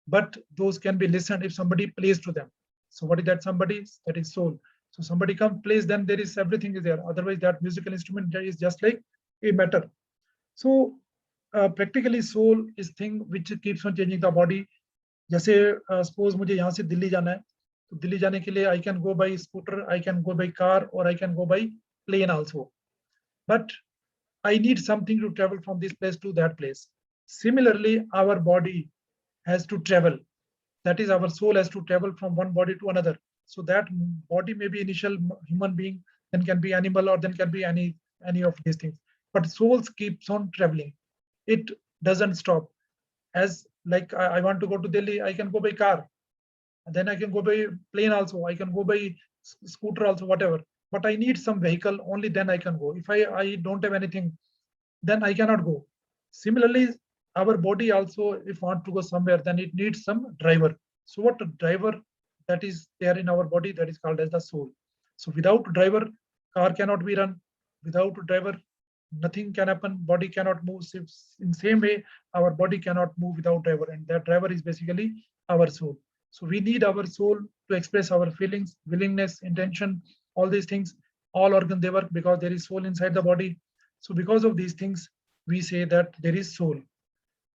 but those can be listened if somebody plays to them. So what is that somebody? That is soul. So somebody comes, plays, then there is everything is there. Otherwise, that musical instrument is just like a matter. So practically soul is thing which keeps on changing the body. जैसे suppose मुझे यहाँ से दिल्ली जाना है, तो दिल्ली जाने के लिए I can go by scooter, I can go by car, or I can go by plane also. But I need something to travel from this place to that place. Similarly, our body has to travel. That is, our soul has to travel from one body to another. So that body may be initial human being, then can be animal, or then can be any of these things. But souls keeps on traveling. It doesn't stop. As like I want to go to Delhi, I can go by car. And then I can go by plane also. I can go by scooter also, whatever. But I need some vehicle, only then I can go. If I don't have anything, then I cannot go. Similarly, our body also, if want to go somewhere, then it needs some driver. So what driver that is there in our body, that is called as the soul. So without driver, car cannot be run. Without driver, nothing can happen. Body cannot move. In same way, our body cannot move without driver, and that driver is basically our soul. So we need our soul to express our feelings, willingness, intention, all these things. All organs, they work because there is soul inside the body. So because of these things, we say that there is soul.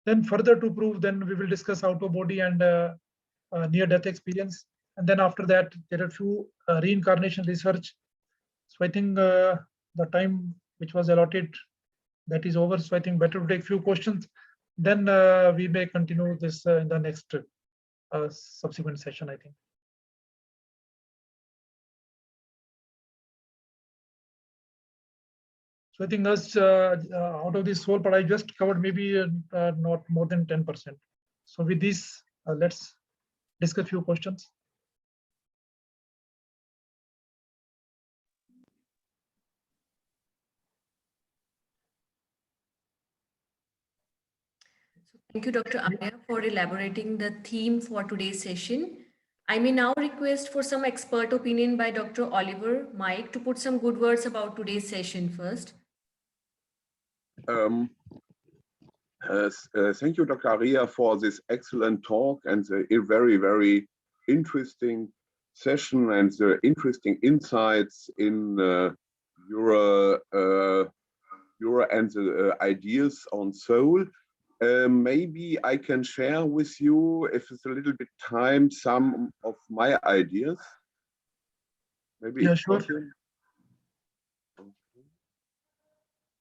Then further to prove, then we will discuss out of body and near-death experience. And then after that, there are few reincarnation research. So I think the time which was allotted, that is over. So I think better to take few questions. Then we may continue this in the next subsequent session, I think. So I think that's out of this soul, but I just covered maybe not more than 10%. So with this, let's discuss few questions. Thank you, Dr. Arya, for elaborating the theme for today's session. I may now request for some expert opinion by Dr. Oliver Mike to put some good words about today's session first. Thank you, Dr. Arya, for this excellent talk and the very, very interesting session and the interesting insights in your and the ideas on soul. Maybe I can share with you, if it's a little bit time, some of my ideas. Maybe. Yeah, sure.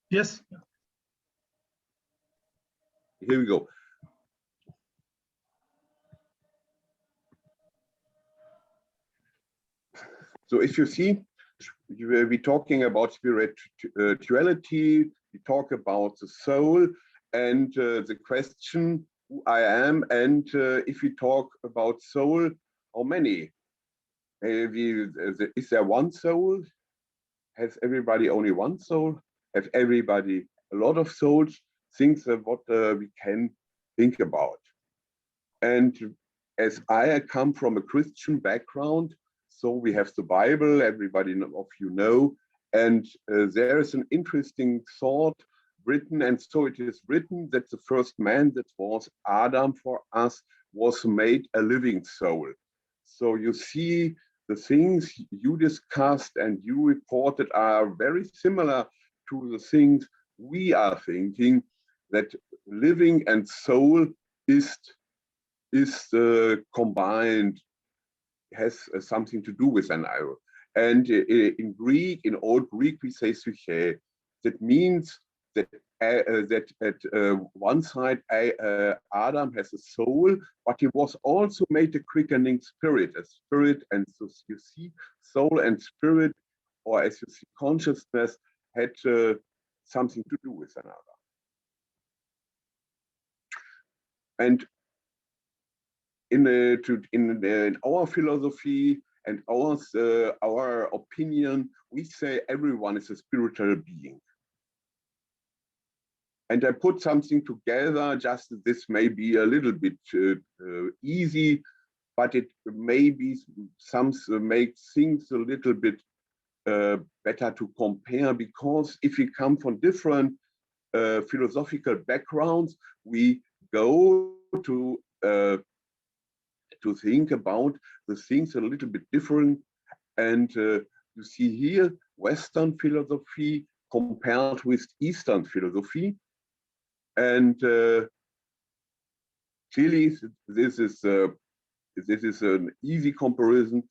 Yes. Here we go. So if you see, we're talking about spirituality, we talk about the soul and the question who I am, and if we talk about soul, how many? Is there one soul? Has everybody only one soul? Have everybody a lot of souls? Things of what we can think about. And as I come from a Christian background, so we have the Bible, everybody of you know, and there is an interesting thought written, and so it is written that the first man, that was Adam for us, was made a living soul. So you see, the things you discussed and you reported are very similar to the things we are thinking, that living and soul is combined, has something to do with an arrow. And in Greek, in Old Greek, we say psyche. That means that that at one side Adam has a soul, but he was also made a quickening spirit, and so you see soul and spirit, or as you see consciousness, had something to do with another. And in our philosophy and our opinion, we say everyone is a spiritual being. And I put something together, just this may be a little bit easy, but it maybe makes things a little bit better to compare, because if we come from different philosophical backgrounds, we go to think about the things a little bit different. And you see here Western philosophy compared with Eastern philosophy. And clearly, this is an easy comparison,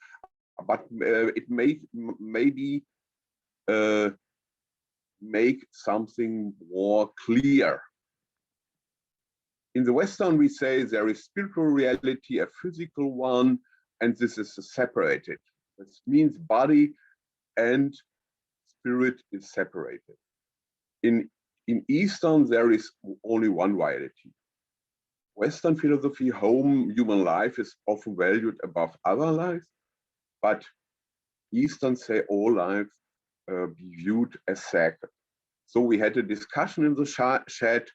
but it maybe make something more clear. In the Western, we say there is spiritual reality, a physical one, and this is separated. This means body and spirit is separated. In Eastern, there is only one reality. Western philosophy, human life is often valued above other lives, but Eastern say all lives be viewed as sacred. So we had a discussion in the chat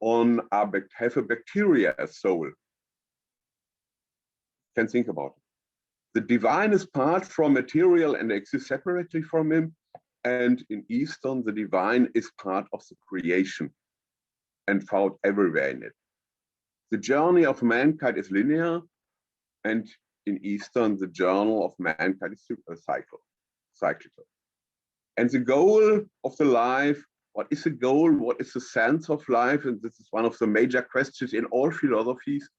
on have a bacteria a soul. Can think about it. The divine is part from material and exists separately from him. And in Eastern, the divine is part of the creation and found everywhere in it. The journey of mankind is linear, and in Eastern, the journey of mankind is cyclical. And the goal of the life, what is the goal? What is the sense of life? And this is one of the major questions in all philosophies.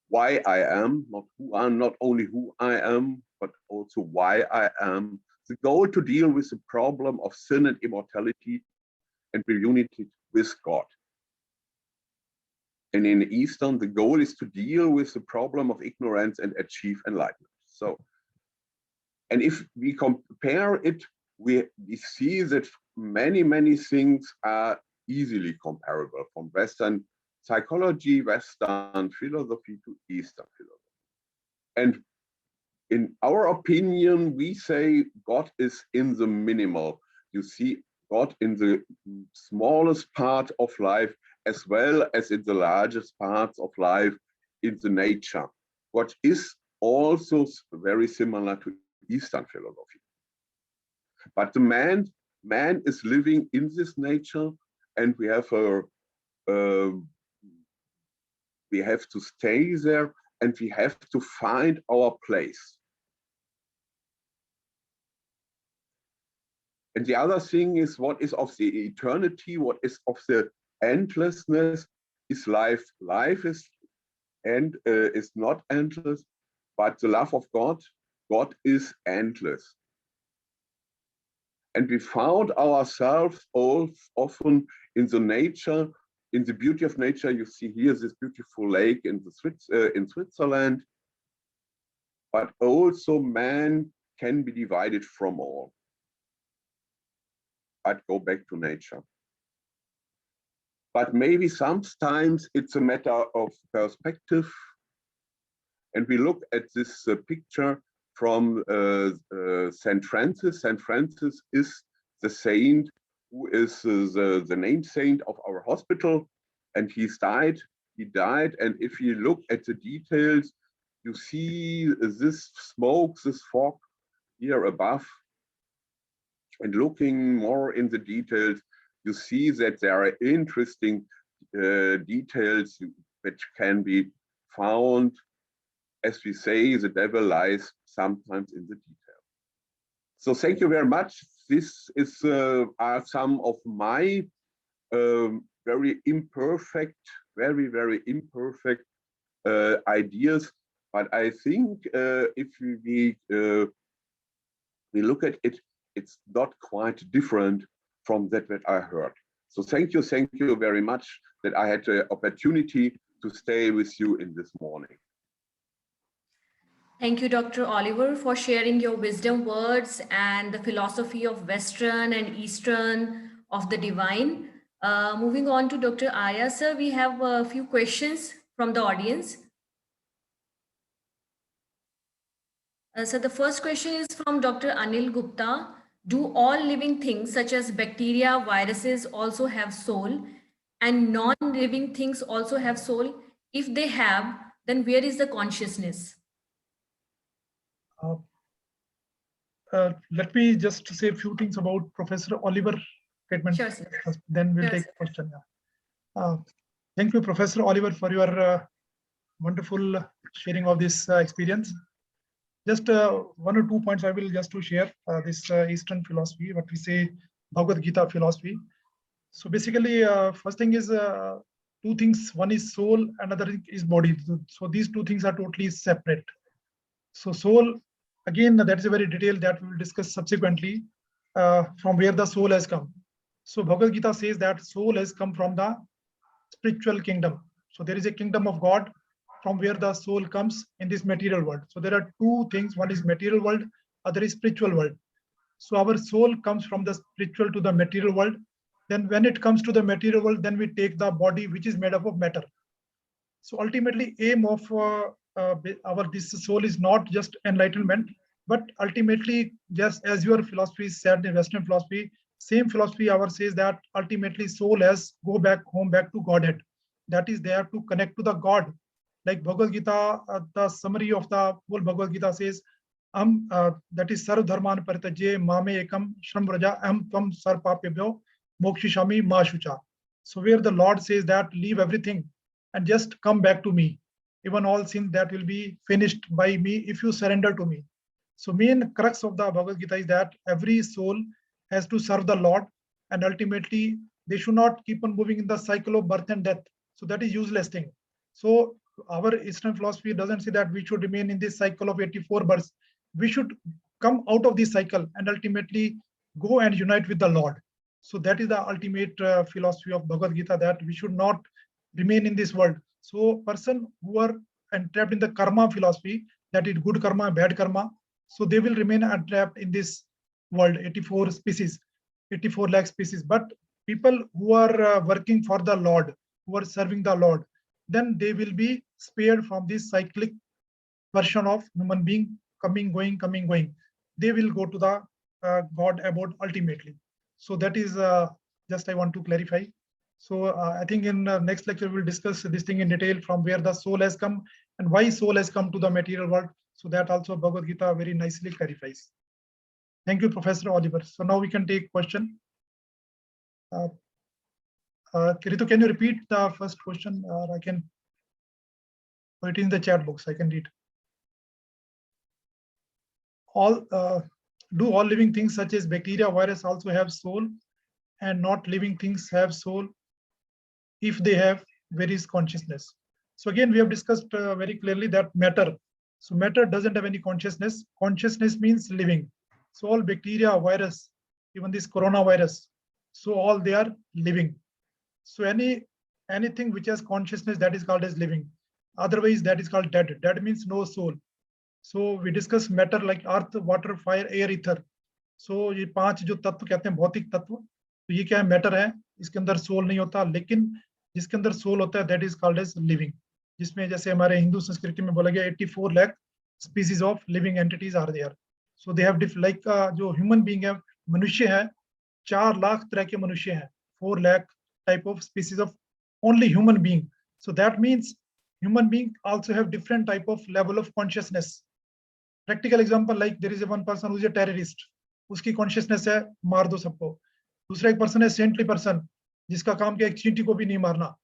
Why I am, not only who I am, but also why I am. The goal to deal with the problem of sin and immortality and be united with God. And in Eastern, the goal is to deal with the problem of ignorance and achieve enlightenment. So, and if we compare it, we see that many things are easily comparable, from Western psychology, Western philosophy to Eastern philosophy. And in our opinion, we say God is in the minimal. You see God in the smallest part of life, as well as in the largest parts of life in the nature. God is also very similar to Eastern philosophy. But the man is living in this nature, and we have to stay there, and we have to find our place. And the other thing is, what is of the eternity, what is of the endlessness is life. Life is not endless, but the love of God is endless. And we found ourselves all often in the nature, in the beauty of nature. You see here this beautiful lake in Switzerland, but also man can be divided from all. I'd go back to nature. But maybe sometimes it's a matter of perspective. And we look at this picture from St. Francis. St. Francis is the saint who is the name saint of our hospital, and he died. And if you look at the details, you see this smoke, this fog here above. And looking more in the details, you see that there are interesting details which can be found. As we say, the devil lies sometimes in the detail. So thank you very much. This is are some of my very imperfect ideas. But I think if we look at it, it's not quite different from that I heard. So thank you very much that I had the opportunity to stay with you in this morning. Thank you, Dr. Oliver, for sharing your wisdom words and the philosophy of Western and Eastern of the divine. Moving on to Dr. Arya, sir, we have a few questions from the audience. So the first question is from Dr. Anil Gupta. Do all living things such as bacteria, viruses also have soul? And non-living things also have soul? If they have, then where is the consciousness? Let me just say a few things about Professor Oliver statement. Sure, sir. Then we'll Sure, take sir. question. Thank you, Professor Oliver, for your wonderful sharing of this experience. Just one or two points I will just to share this Eastern philosophy, what we say Bhagavad-Gita philosophy. So basically, first thing is two things. One is soul, another is body. So these two things are totally separate. So soul, again, that is a very detailed that we will discuss subsequently from where the soul has come. So Bhagavad Gita says that soul has come from the spiritual kingdom. So there is a kingdom of God from where the soul comes in this material world. So there are two things. One is material world, other is spiritual world. So our soul comes from the spiritual to the material world. Then when it comes to the material world, then we take the body, which is made up of matter. So ultimately, aim of our this soul is not just enlightenment, but ultimately, just as your philosophy said in Western philosophy, same philosophy our says that ultimately soul has go back home, back to Godhead. That is there to connect to the God. Like Bhagavad Gita, the summary of the whole Bhagavad Gita says, that is Sarv Dharman Paritaje Mame Ekam Shram Vraja Am Tvam Sar Papebhyo Mokshishami Ma Shucha. So where the Lord says that leave everything and just come back to me. Even all sins that will be finished by me if you surrender to me. So main crux of the Bhagavad Gita is that every soul has to serve the Lord, and ultimately they should not keep on moving in the cycle of birth and death. So that is useless thing. So our Eastern philosophy doesn't say that we should remain in this cycle of 84 births. We should come out of this cycle and ultimately go and unite with the Lord. So that is the ultimate philosophy of Bhagavad Gita, that we should not remain in this world. So person who are entrapped in the karma philosophy, that is good karma, bad karma, so they will remain entrapped in this world, 84 species, 84 lakh species. But people who are working for the Lord, who are serving the Lord, then they will be spared from this cyclic version of human being, coming, going, coming, going. They will go to the God abode ultimately. So that is just I want to clarify. So I think in next lecture we'll discuss this thing in detail, from where the soul has come and why soul has come to the material world. So that also Bhagavad Gita very nicely clarifies. Thank you, Professor Oliver. So now we can take question. Kirito, can you repeat the first question? I can put it in the chat box. I can read. Do all living things such as bacteria, virus also have soul, and not living things have soul? If they have, where is consciousness? So again, we have discussed very clearly that matter. So matter doesn't have any consciousness. Consciousness means living. So all bacteria, virus, even this coronavirus, so all they are living. So anything which has consciousness, that is called as living. Otherwise, that is called dead. Dead means no soul. So we discuss matter like earth, water, fire, air, ether. So ये पांच जो तत्व कहते हैं भौतिक तत्व, तो ये क्या है? मैटर है, इसके अंदर सोल नहीं होता, लेकिन जिसके अंदर सोल होता है that is called as living, जिसमें जैसे हमारे हिंदू संस्कृति में बोला गया 84 lakh species of living entities are there. So they have like जो ह्यूमन बीइंग है, मनुष्य है, 4 लाख तरह के मनुष्य हैं, 4 lakh type of species of only human being. So that means human being also have different type of level of consciousness. Practical example like there is one person who is a terrorist, उसकी consciousness है मार दो सबको. दूसरा एक person है saintly person, जिसका काम क्या है चींटी को भी नहीं मारना.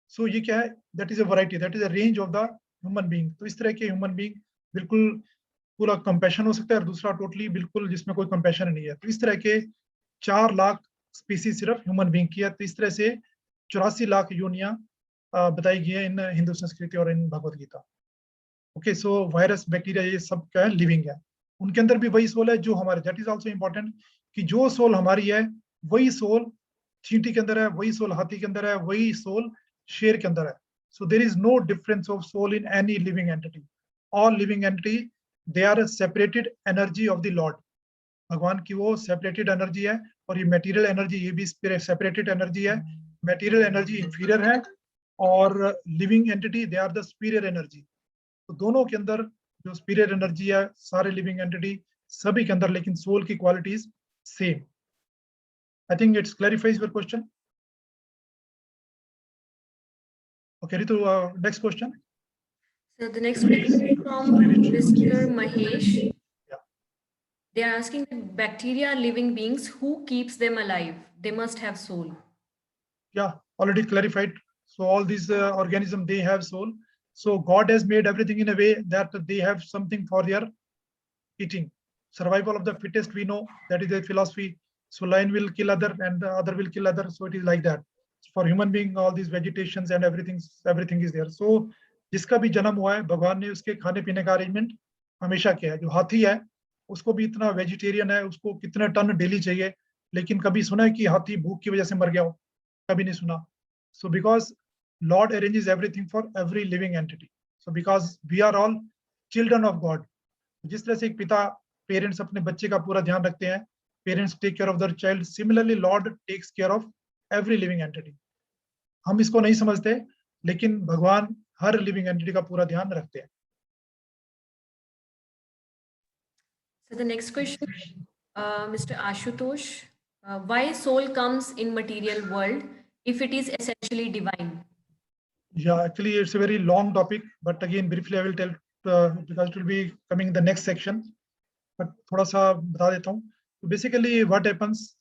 सो ये क्या है? That is a variety, that is a range of the human being. तो इस तरह के ह्यूमन बीइंग बिल्कुल पूरा कंपैशन हो सकता है, और दूसरा टोटली बिल्कुल जिसमें कोई कंपैशन नहीं है. तो इस तरह के 4 लाख स्पीसीज सिर्फ ह्यूमन बीइंग की है. तो इस तरह से 84 लाख योनियां बताई गई है इन हिंदू संस्कृति और in Bhagavad Gita. Okay, so virus, bacteria, ये सब क्या है? लिविंग है. उनके अंदर भी वही सोल है जो हमारे. दैट इज ऑल्सो इंपॉर्टेंट कि जो सोल हमारी है वही सोल चींटी के अंदर है, वही सोल हाथी के अंदर है, वही सोल शेर के अंदर है. So there is no difference of soul in any living entity. All living entity, they are a separated energy of the Lord. भगवान की वो सेपरेटेड एनर्जी है, और ये मटेरियल एनर्जी, ये भी सेपरेटेड एनर्जी है. मटेरियल एनर्जी इंफीरियर है, और living entity they are the superior energy. तो दोनों के अंदर जो सुपीरियर एनर्जी है, सारे लिविंग एंटिटी सभी के अंदर, लेकिन सोल की qualities same. I think it's clarifies your question. Okay, Ritu, next question. So the next question is from Mr. Mahesh. Yeah. They are asking that bacteria are living beings. Who keeps them alive? They must have soul. Yeah, already clarified. So all these organisms, they have soul. So God has made everything in a way that they have something for their eating. Survival of the fittest, we know that is a philosophy. So lion will kill other and the other will kill other. So it is like that. For human being, all these vegetations and everything is there. So जिसका भी जन्म हुआ है, भगवान ने उसके खाने पीने का अरेंजमेंट हमेशा किया है. जो हाथी है, उसको भी इतना वेजिटेरियन है, उसको कितने टन डेली चाहिए, लेकिन कभी सुना है कि हाथी भूख की वजह से मर गया हो? कभी नहीं सुना. So because Lord arranges everything for every living entity. So because we are all children of God. जिस तरह से एक पिता, पेरेंट्स अपने बच्चे का पूरा ध्यान रखते हैं, parents take care of their child, similarly lord takes care of every living entity. हम इसको नहीं समझते, लेकिन भगवान हर लिविंग एंटिटी का पूरा ध्यान रखते हैं. So the next question, Mr. Ashutosh, why soul comes in material world if it is essentially divine? Yeah, actually it's a very long topic, but again briefly I will tell because it will be coming in the next section. But थोड़ा सा बता देता हूँ. So basically what happens,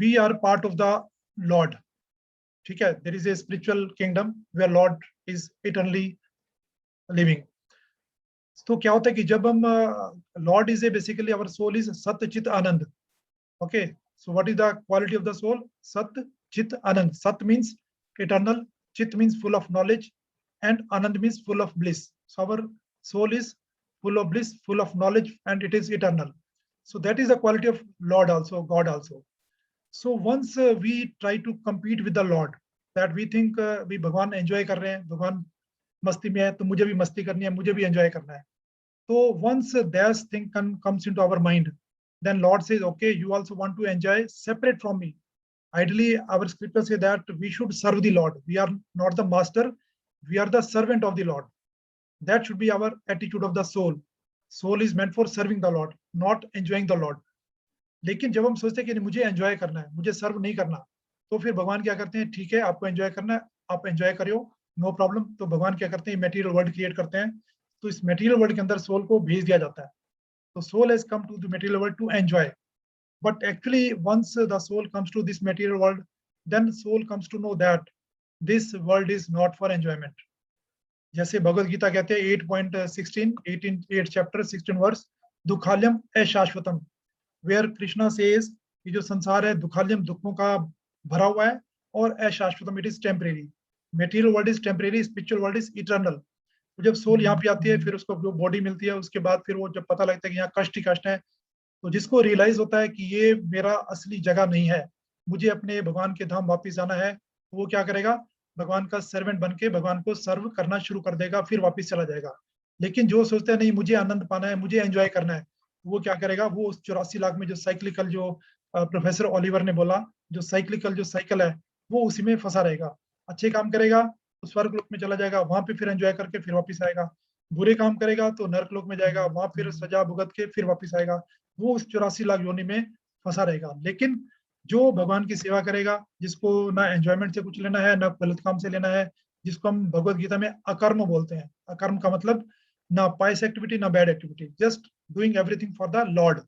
we are part of the Lord. ठीक है, there is a spiritual kingdom where Lord is eternally living. तो क्या होता है कि जब हम Lord is a basically our soul is सत्य चित आनंद. Okay, so what is the quality of the soul? Sat Chit Anand. Sat means eternal, Chit means full of knowledge, and Anand means full of bliss. So our soul is full of bliss, full of knowledge, and it is eternal. So that is the quality of Lord also, God also. So once we try to compete with the Lord, that we think we भगवान enjoy कर रहे हैं, भगवान मस्ती में है, तो मुझे भी मस्ती करनी है, मुझे भी enjoy करना है. So once that thing comes into our mind, then Lord says, okay, you also want to enjoy separate from me. Ideally, our scriptures say that we should serve the Lord. We are not the master, we are the servant of the Lord. That should be our attitude of the soul. Soul is meant for serving the Lord, not enjoying the Lord. लेकिन जब हम सोचते हैं कि मुझे enjoy करना है, मुझे सर्व नहीं करना, तो फिर भगवान क्या करते हैं, ठीक है आपको एंजॉय करना है, आप एंजॉय करियो, नो प्रॉब्लम. तो भगवान क्या करते हैं, मटेरियल वर्ल्ड क्रिएट करते हैं. तो इस मटेरियल वर्ल्ड के अंदर सोल को भेज दिया जाता है. So soul has come to the material world to enjoy. But actually, once the soul comes to this material world, then soul comes to know that this world is not for enjoyment. जैसे भगवद गीता कहते हैं 8.16, 8 chapter 16 verse, दुखाल्यम अशाश्वतम, where Krishna says ये जो संसार है दुखाल्यम, दुखों का भरा हुआ है, और अशाश्वतम, it is temporary. Material world is temporary, spiritual world is eternal. जब सोल यहाँ पे आती है, फिर उसको जो बॉडी मिलती है, उसके बाद फिर वो जब पता लगता है कि यहाँ कष्ट ही कष्ट है, तो जिसको रियलाइज होता है कि ये मेरा असली जगह नहीं है, मुझे अपने भगवान के धाम वापस आना है, तो वो क्या करेगा, भगवान का सर्वेंट बन के भगवान को सर्व करना शुरू कर देगा, फिर वापस चला जाएगा. लेकिन जो सोचता है नहीं मुझे आनंद पाना है, मुझे एंजॉय करना है, तो वो क्या करेगा, वो उस 84 लाख में जो साइक्लिकल, जो प्रोफेसर ओलिवर ने बोला, जो साइक्लिकल जो साइकिल है, वो उसी में फंसा रहेगा. अच्छे काम करेगा तो स्वर्ग लोक में चला जाएगा, वहां पे फिर एंजॉय करके फिर वापस आएगा. बुरे काम करेगा तो नरक लोक में जाएगा, वहां फिर सजा भुगत के फिर वापस आएगा. वो उस 84 लाख योनि में फंसा रहेगा. लेकिन जो भगवान की सेवा करेगा, जिसको ना एंजॉयमेंट से कुछ लेना है, ना गलत काम से लेना है, जिसको हम भगवद गीता में अकर्म बोलते हैं. अकर्म का मतलब ना पायस एक्टिविटी, ना bad activity, just doing everything for the Lord.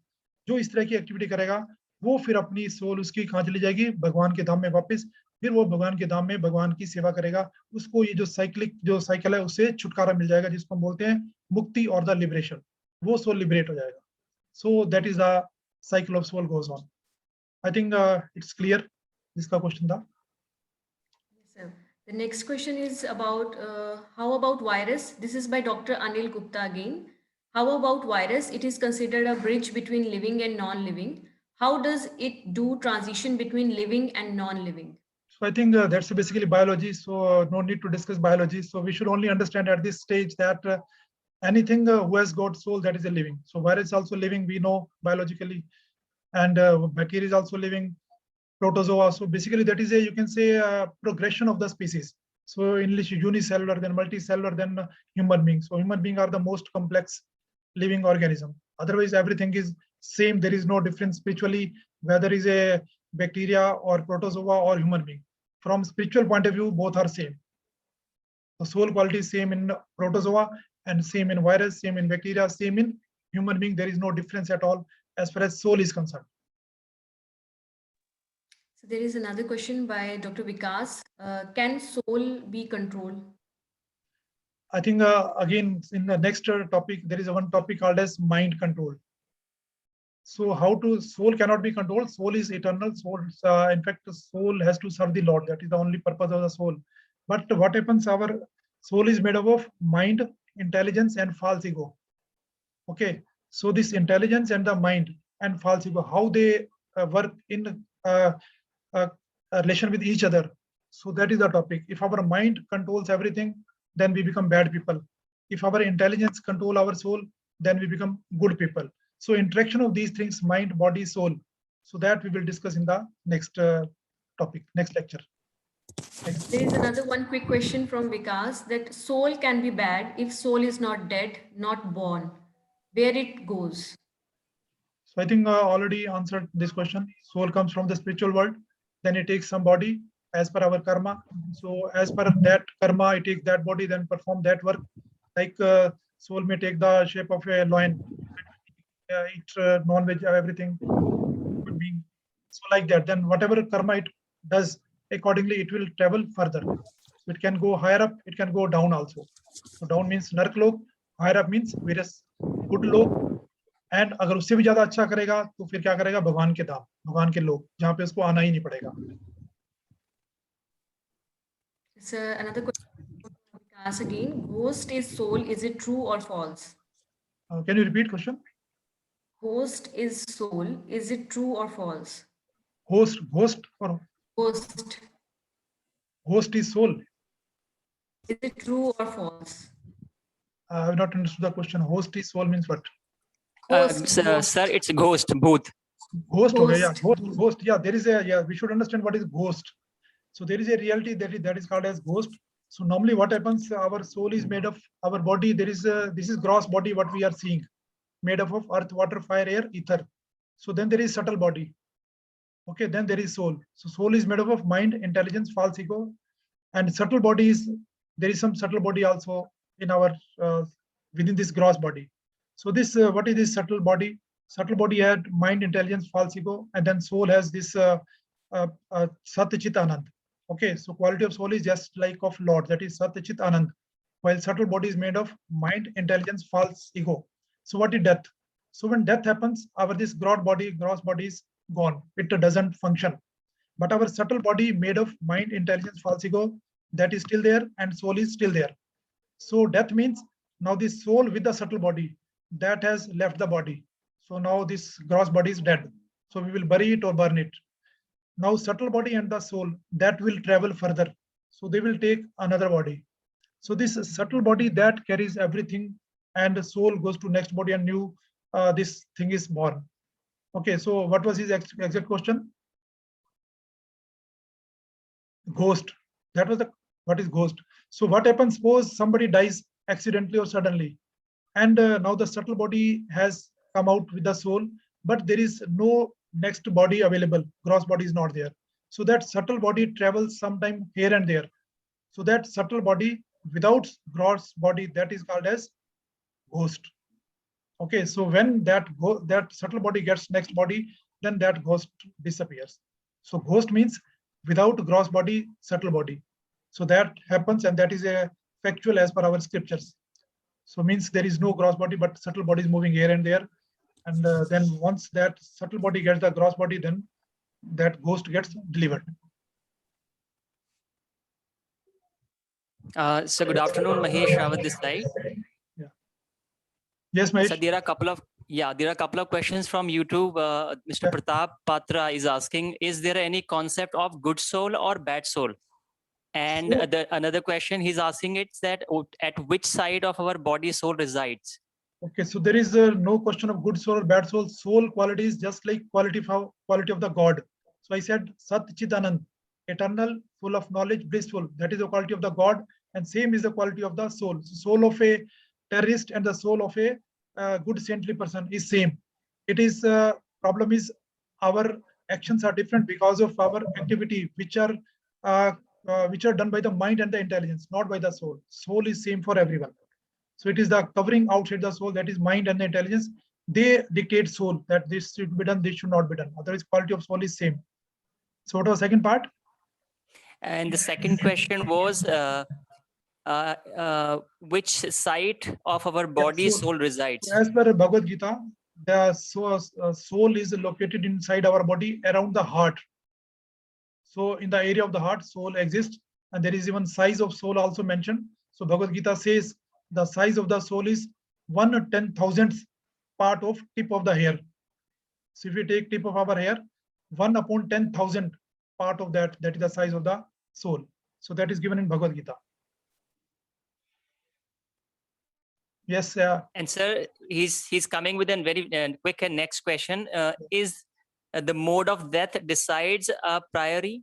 जो इस तरह की एक्टिविटी करेगा, वो फिर अपनी सोल उसकी कहाँ चली जाएगी, भगवान के धाम में वापस. फिर वो भगवान के धाम में भगवान की सेवा करेगा, उसको ये जो साइकिल है उससे छुटकारा मिल जाएगा, जिसको हम बोलते हैं मुक्ति और द लिबरेशन. वो सोल लिबरेट हो जाएगा. So that is the cycle of soul goes on. I think it's clear. इसका क्वेश्चन था. Yes, sir. The next question is about how about virus? This is by Dr. Anil Gupta again. How about virus? It is considered a bridge between living and non-living. how does it do transition between living and non-living? So I think that's basically biology. So no need to discuss biology. So we should only understand at this stage that anything who has got soul, that is a living. So virus is also living, we know biologically, and bacteria is also living, protozoa. So basically that is a, you can say, progression of the species. So in English, unicellular, then multicellular, then human beings. So human beings are the most complex living organism. Otherwise, everything is same. There is no difference spiritually, whether is a bacteria or protozoa or human being. From spiritual point of view, both are same. The soul quality is same in protozoa and same in virus, same in bacteria, same in human being. There is no difference at all as far as soul is concerned. So there is another question by Dr. Vikas. Can soul be controlled? I think again in the next topic, there is one topic called as mind control. So how to, soul cannot be controlled. Soul is eternal. Soul, in fact, the soul has to serve the Lord. That is the only purpose of the soul. But what happens? Our soul is made up of mind, intelligence, and false ego. Okay. So this intelligence and the mind and false ego, how they work in relation with each other. So that is the topic. If our mind controls everything, then we become bad people. If our intelligence control our soul, then we become good people. So interaction of these things, mind, body, soul. So that we will discuss in the next topic, next lecture. Next. There is another one quick question from Vikas, that soul can be bad if soul is not dead, not born. Where it goes? So I think already answered this question. Soul comes from the spiritual world, then it takes some body as per our karma. So as per that karma, it takes that body, then perform that work. Like soul may take the shape of a lion, eat non-veg, everything. Being. So like that, then whatever karma it does, accordingly it will travel further. So it can go higher up, it can go down also. So down means नरक लोक, higher up means various good लोक. And अगर उससे भी ज्यादा अच्छा करेगा तो फिर क्या करेगा, भगवान के धाम, भगवान के लोग, जहाँ पे उसको आना ही नहीं पड़ेगा. It's another question from Vikas again. Ghost is soul. Is it true or false? Can you repeat question? Ghost is soul. Is it true or false? Ghost or Ghost. ghost is soul? Is it true or false? I have not understood the question. Host is soul means what? Ghost, Sir, ghost. sir, it's ghost, both. Ghost. Okay, yeah, Ghost. ghost. Yeah, there is a, yeah, we should understand what is ghost. So there is a reality that is called as ghost. So normally what happens, our soul is made of, our body, there is a, this is gross body, what we are seeing, made up of earth, water, fire, air, ether. So then there is subtle body. Okay, then there is soul. So soul is made up of mind, intelligence, false ego, and subtle body is, there is some subtle body also in our, within this gross body. So this, what is this subtle body? Subtle body had mind, intelligence, false ego, and then soul has this Sat Chit Anand. Okay, so quality of soul is just like of Lord, that is Sat Chit Anand, while subtle body is made of mind, intelligence, false ego. So what is death? So when death happens, our this gross body is gone. It doesn't function. But our subtle body made of mind, intelligence, false ego, that is still there, and soul is still there. So death means now this soul with the subtle body that has left the body. So now this gross body is dead. So we will bury it or burn it. Now subtle body and the soul that will travel further. So they will take another body. So this subtle body that carries everything, and the soul goes to next body and new this thing is born. Okay, so what was his exact question? Ghost. That was the, what is ghost? So what happens, suppose somebody dies accidentally or suddenly, and now the subtle body has come out with the soul, but there is no next body available. Gross body is not there. So that subtle body travels sometime here and there. So that subtle body without gross body, that is called as ghost. Okay, so when that subtle body gets next body, then that ghost disappears. So ghost means without gross body, subtle body. So that happens, and that is a factual as per our scriptures. So means there is no gross body, but subtle body is moving here and there. And then once that subtle body gets the gross body, then that ghost gets delivered. So good afternoon, Mahesh Rawat this side. Yeah. Yes, Mahesh. So there are a couple of Yeah, there are a couple of questions from YouTube. Mr. Yeah. Pratap Patra is asking, is there any concept of good soul or bad soul? And So- another question he's asking is that at which side of our body soul resides? Okay, so there is no question of good soul or bad soul. Soul quality is just like quality of the God. So I said Sat Chidanand, eternal, full of knowledge, blissful. That is the quality of the God, and same is the quality of the soul. So soul of a terrorist and the soul of a good saintly person is same. It is problem is our actions are different because of our activity, which are done by the mind and the intelligence, not by the soul. Soul is same for everyone. So it is the covering outside the soul, that is mind and the intelligence. They dictate soul that this should be done, this should not be done. Otherwise, quality of soul is same. So what was the second part? And the second question was, which side of our body so- soul resides? So as per Bhagavad Gita, the soul is located inside our body around the heart. So in the area of the heart, soul exists, and there is even size of soul also mentioned. So Bhagavad Gita says the size of the soul is 1/10,000th part of tip of the hair. So if we take tip of our hair, 1/10,000 part of that is the size of the soul. So that is given in Bhagavad Gita. Yes. And sir, he's coming with a very quick and next question. Is the mode of death decides a priori?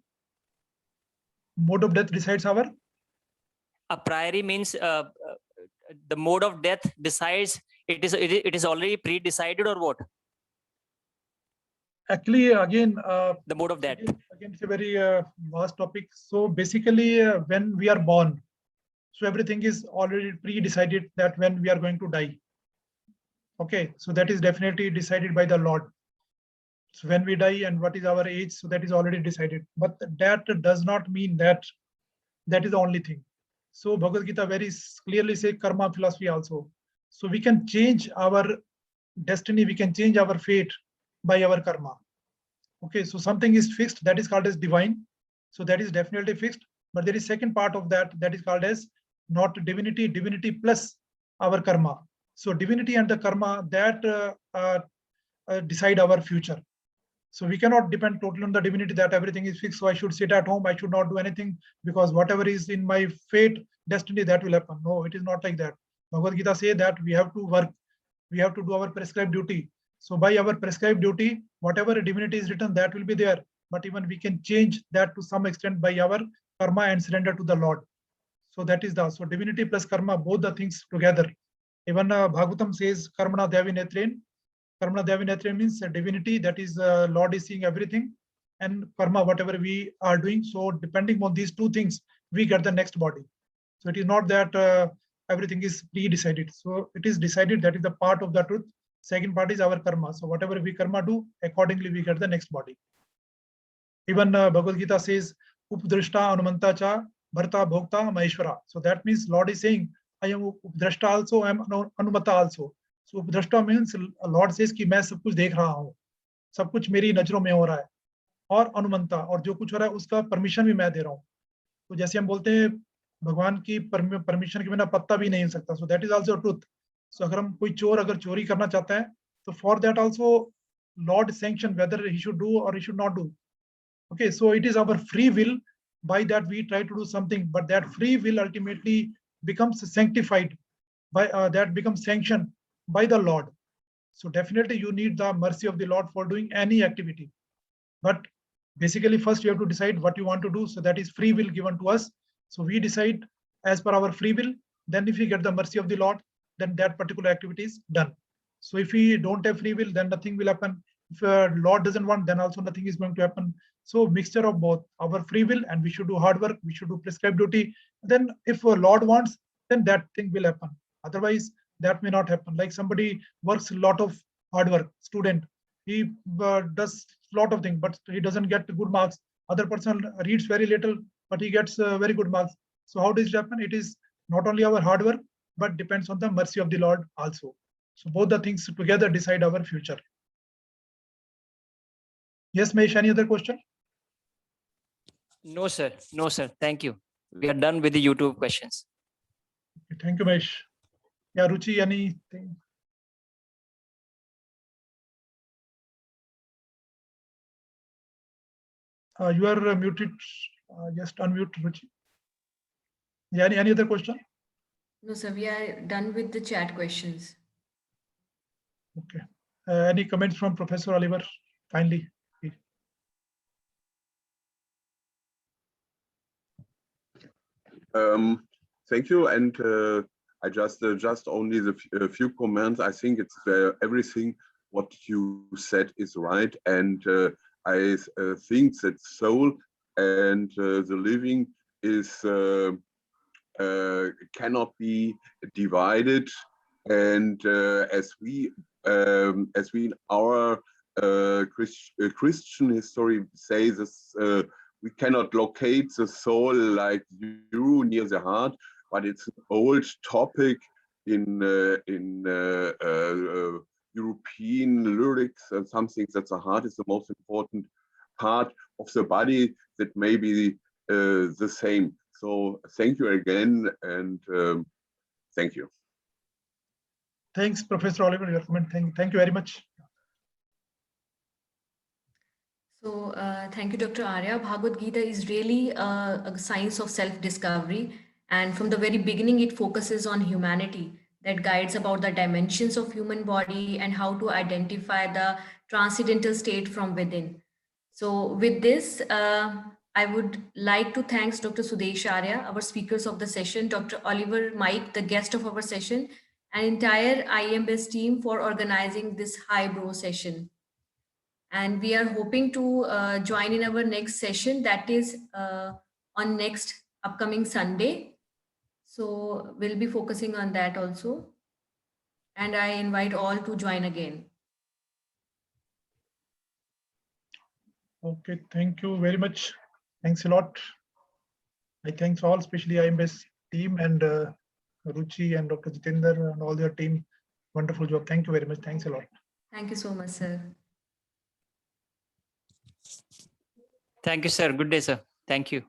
Mode of death decides our. A priori means the mode of death decides. It is already pre-decided, or what? Actually, again, The mode of death. again, it's a very vast topic. So basically, when we are born, so everything is already pre-decided that when we are going to die. Okay, so that is definitely decided by the Lord. So when we die and what is our age, so that is already decided. But that does not mean that that is the only thing. So Bhagavad Gita very clearly says karma philosophy also. So we can change our destiny, we can change our fate by our karma. Okay, so something is fixed, that is called as divine. So that is definitely fixed. But there is second part of that is called as not divinity, divinity plus our karma. So divinity and the karma that decide our future. So we cannot depend totally on the divinity that everything is fixed. So I should sit at home, I should not do anything because whatever is in my fate, destiny, that will happen. No, it is not like that. Bhagavad Gita says that we have to work, we have to do our prescribed duty. So by our prescribed duty, whatever divinity is written, that will be there. But even we can change that to some extent by our karma and surrender to the Lord. So that is so divinity plus karma, both the things together. Even Bhagavatam says karmana devi netren. Karmana devi netren means divinity, that is Lord is seeing everything, and karma, whatever we are doing. So depending on these two things, we get the next body. So it is not that everything is pre-decided. So it is decided, that is the part of the truth. Second part is our karma. So whatever we karma do, accordingly we get the next body. Even Bhagavad Gita says, Updrashta Anumanta cha Bharta Bhokta Maheshwara. So that means Lord is saying, I am Updrashta also, I am Anumata also. So Updrashta means Lord says कि मैं सब कुछ देख रहा हूँ, सब कुछ मेरी नजरों में हो रहा है, और अनुमंता, और जो कुछ हो रहा है उसका परमिशन भी मैं दे रहा हूँ. तो जैसे हम बोलते हैं भगवान की परमिशन के बिना पत्ता भी नहीं हिल सकता. So that is also truth. So अगर हम कोई चोर अगर चोरी करना चाहता है, तो for that also Lord sanction whether he should do or he should not do. Okay, so it is our free will. By that we try to do something, but that free will ultimately becomes sanctified by that becomes sanctioned by the Lord. So definitely you need the mercy of the Lord for doing any activity. But basically first you have to decide what you want to do. So that is free will given to us. So we decide as per our free will. Then if we get the mercy of the Lord, then that particular activity is done. So if we don't have free will, then nothing will happen. If Lord doesn't want, then also nothing is going to happen. So mixture of both, our free will, and we should do hard work, we should do prescribed duty. Then if Lord wants, then that thing will happen. Otherwise, that may not happen. Like somebody works a lot of hard work, student, he does a lot of things, but he doesn't get good marks. Other person reads very little, but he gets very good marks. So how does it happen? It is not only our hard work, but depends on the mercy of the Lord also. So both the things together decide our future. Yes, Mesh, any other question? No, sir. No, sir. Thank you. We are done with the YouTube questions. Thank you, Mesh. Yeah, Ruchi, anything? You are muted. Just unmute, Ruchi. Yeah, any other question? No, sir, we are done with the chat questions. Okay. Any comments from Professor Oliver? Finally. Thank you. And I just only the few comments. I think it's everything what you said is right. And I think that soul and the living is cannot be divided. And as we in our Christian history say this, we cannot locate the soul like you near the heart, but it's an old topic in European lyrics and something that the heart is the most important part of the body that may be the same. So thank you again, and thank you. Thanks, Professor Oliver, your comment. Thank you very much. So thank you, Dr. Arya. Bhagavad-Gita is really a science of self-discovery. And from the very beginning, it focuses on humanity, that guides about the dimensions of human body and how to identify the transcendental state from within. So with this, I would like to thank Dr. Sudesh Arya, our speakers of the session, Dr. Oliver Mike, the guest of our session, and entire IEM-based team for organizing this highbrow session. And we are hoping to join in our next session, that is on next upcoming Sunday. So we'll be focusing on that also. And I invite all to join again. Okay, thank you very much. Thanks a lot. I thanks all, especially IMS team and Ruchi and Dr. Jitendra and all their team. Wonderful job. Thank you very much. Thanks a lot. Thank you so much, sir. Thank you, sir. Good day, sir. Thank you.